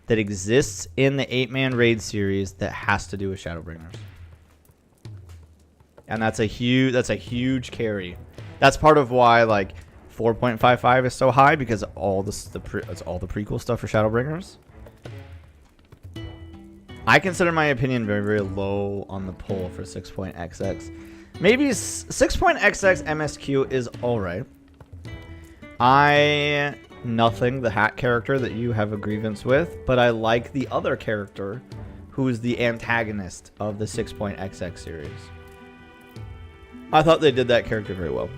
that exists in the 8-man raid series that has to do with Shadowbringers. And that's a huge carry. That's part of why like 4.55 is so high, because it's all the prequel stuff for Shadowbringers. I consider my opinion very, very low on the poll for 6.XX. Maybe 6.XX MSQ is alright. Nothing, the hat character that you have a grievance with, but I like the other character who is the antagonist of the 6.XX series. I thought they did that character very well.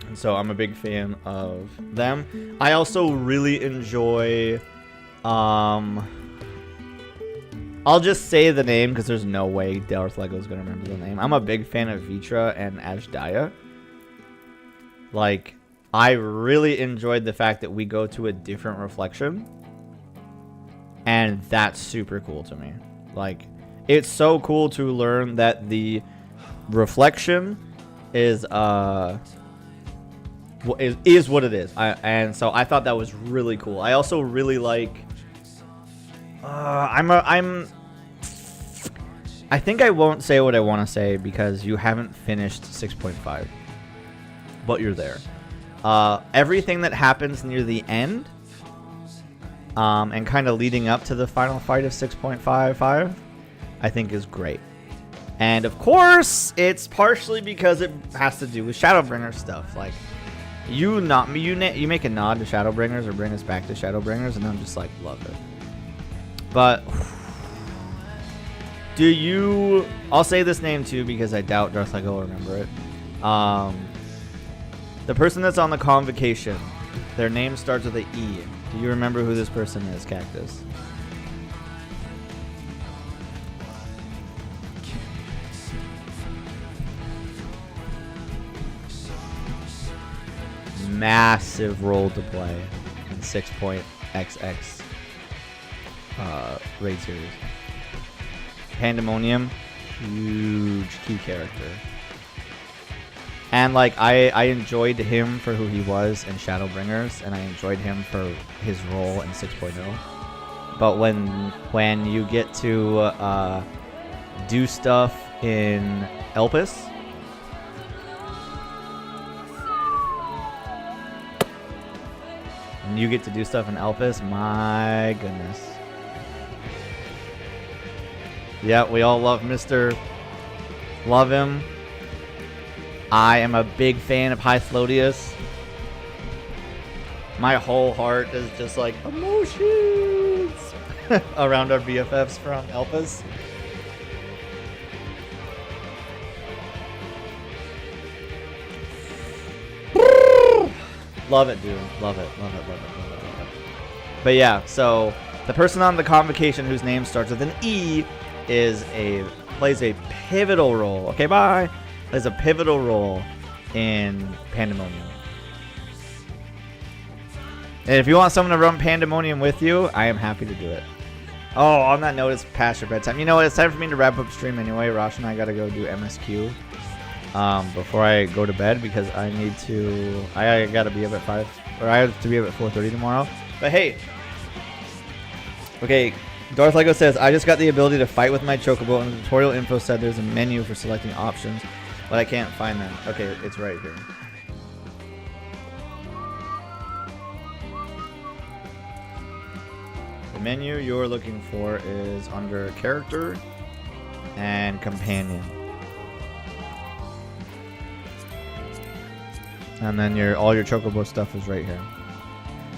And so I'm a big fan of them. I also really enjoy... I'll just say the name because there's no way Darth Lego's going to remember the name. I'm a big fan of Vitra and Ajdaya. Like, I really enjoyed the fact that we go to a different reflection. And that's super cool to me. Like, it's so cool to learn that the reflection is what it is. And so I thought that was really cool. I also really like... I think I won't say what I want to say because you haven't finished 6.5, but you're there. Everything that happens near the end, and kind of leading up to the final fight of 6.55, I think is great. And of course, it's partially because it has to do with Shadowbringer stuff. Like, you make a nod to Shadowbringers or bring us back to Shadowbringers, and I'm just like, love it. But I'll say this name too because I doubt Darth Lego will remember it. The person that's on the convocation, their name starts with an E. Do you remember who this person is, Cactus? Massive role to play in 6.XX. Raid series. Pandemonium, huge key character. And like I enjoyed him for who he was in Shadowbringers, and I enjoyed him for his role in 6.0. But when you get to do stuff in Elpis, my goodness. Yeah, we all love Mr. Love him. I am a big fan of Hythlodeus. My whole heart is just like emotions around our BFFs from Elpis. Love it, dude. Love it. But yeah, so the person on the convocation whose name starts with an E plays a pivotal role. Okay, bye. Plays a pivotal role in Pandemonium. And if you want someone to run Pandemonium with you, I am happy to do it. Oh, on that note, it's past your bedtime. You know what? It's time for me to wrap up stream anyway. Rosh and I gotta go do MSQ. before I go to bed because I need to. I gotta be up at 5, or I have to be up at 4:30 tomorrow. But hey, okay. Darth Lego says I just got the ability to fight with my chocobo, and the tutorial info said there's a menu for selecting options, but I can't find them. Okay, it's right here. The menu you're looking for is under character and companion. And then all your chocobo stuff is right here.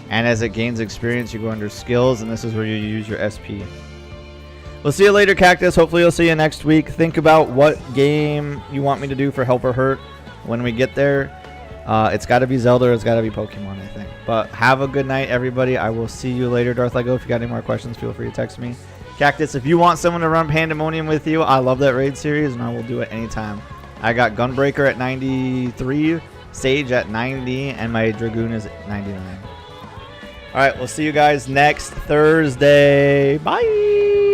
And as it gains experience, you go under skills, and this is where you use your SP. We'll see you later, Cactus. Hopefully, I'll see you next week. Think about what game you want me to do for Help or Hurt when we get there. It's got to be Zelda or it's got to be Pokemon, I think. But have a good night, everybody. I will see you later, Darth Lego. If you got any more questions, feel free to text me. Cactus, if you want someone to run Pandemonium with you, I love that raid series, and I will do it anytime. I got Gunbreaker at 93, Sage at 90, and my Dragoon is at 99. All right, we'll see you guys next Thursday. Bye.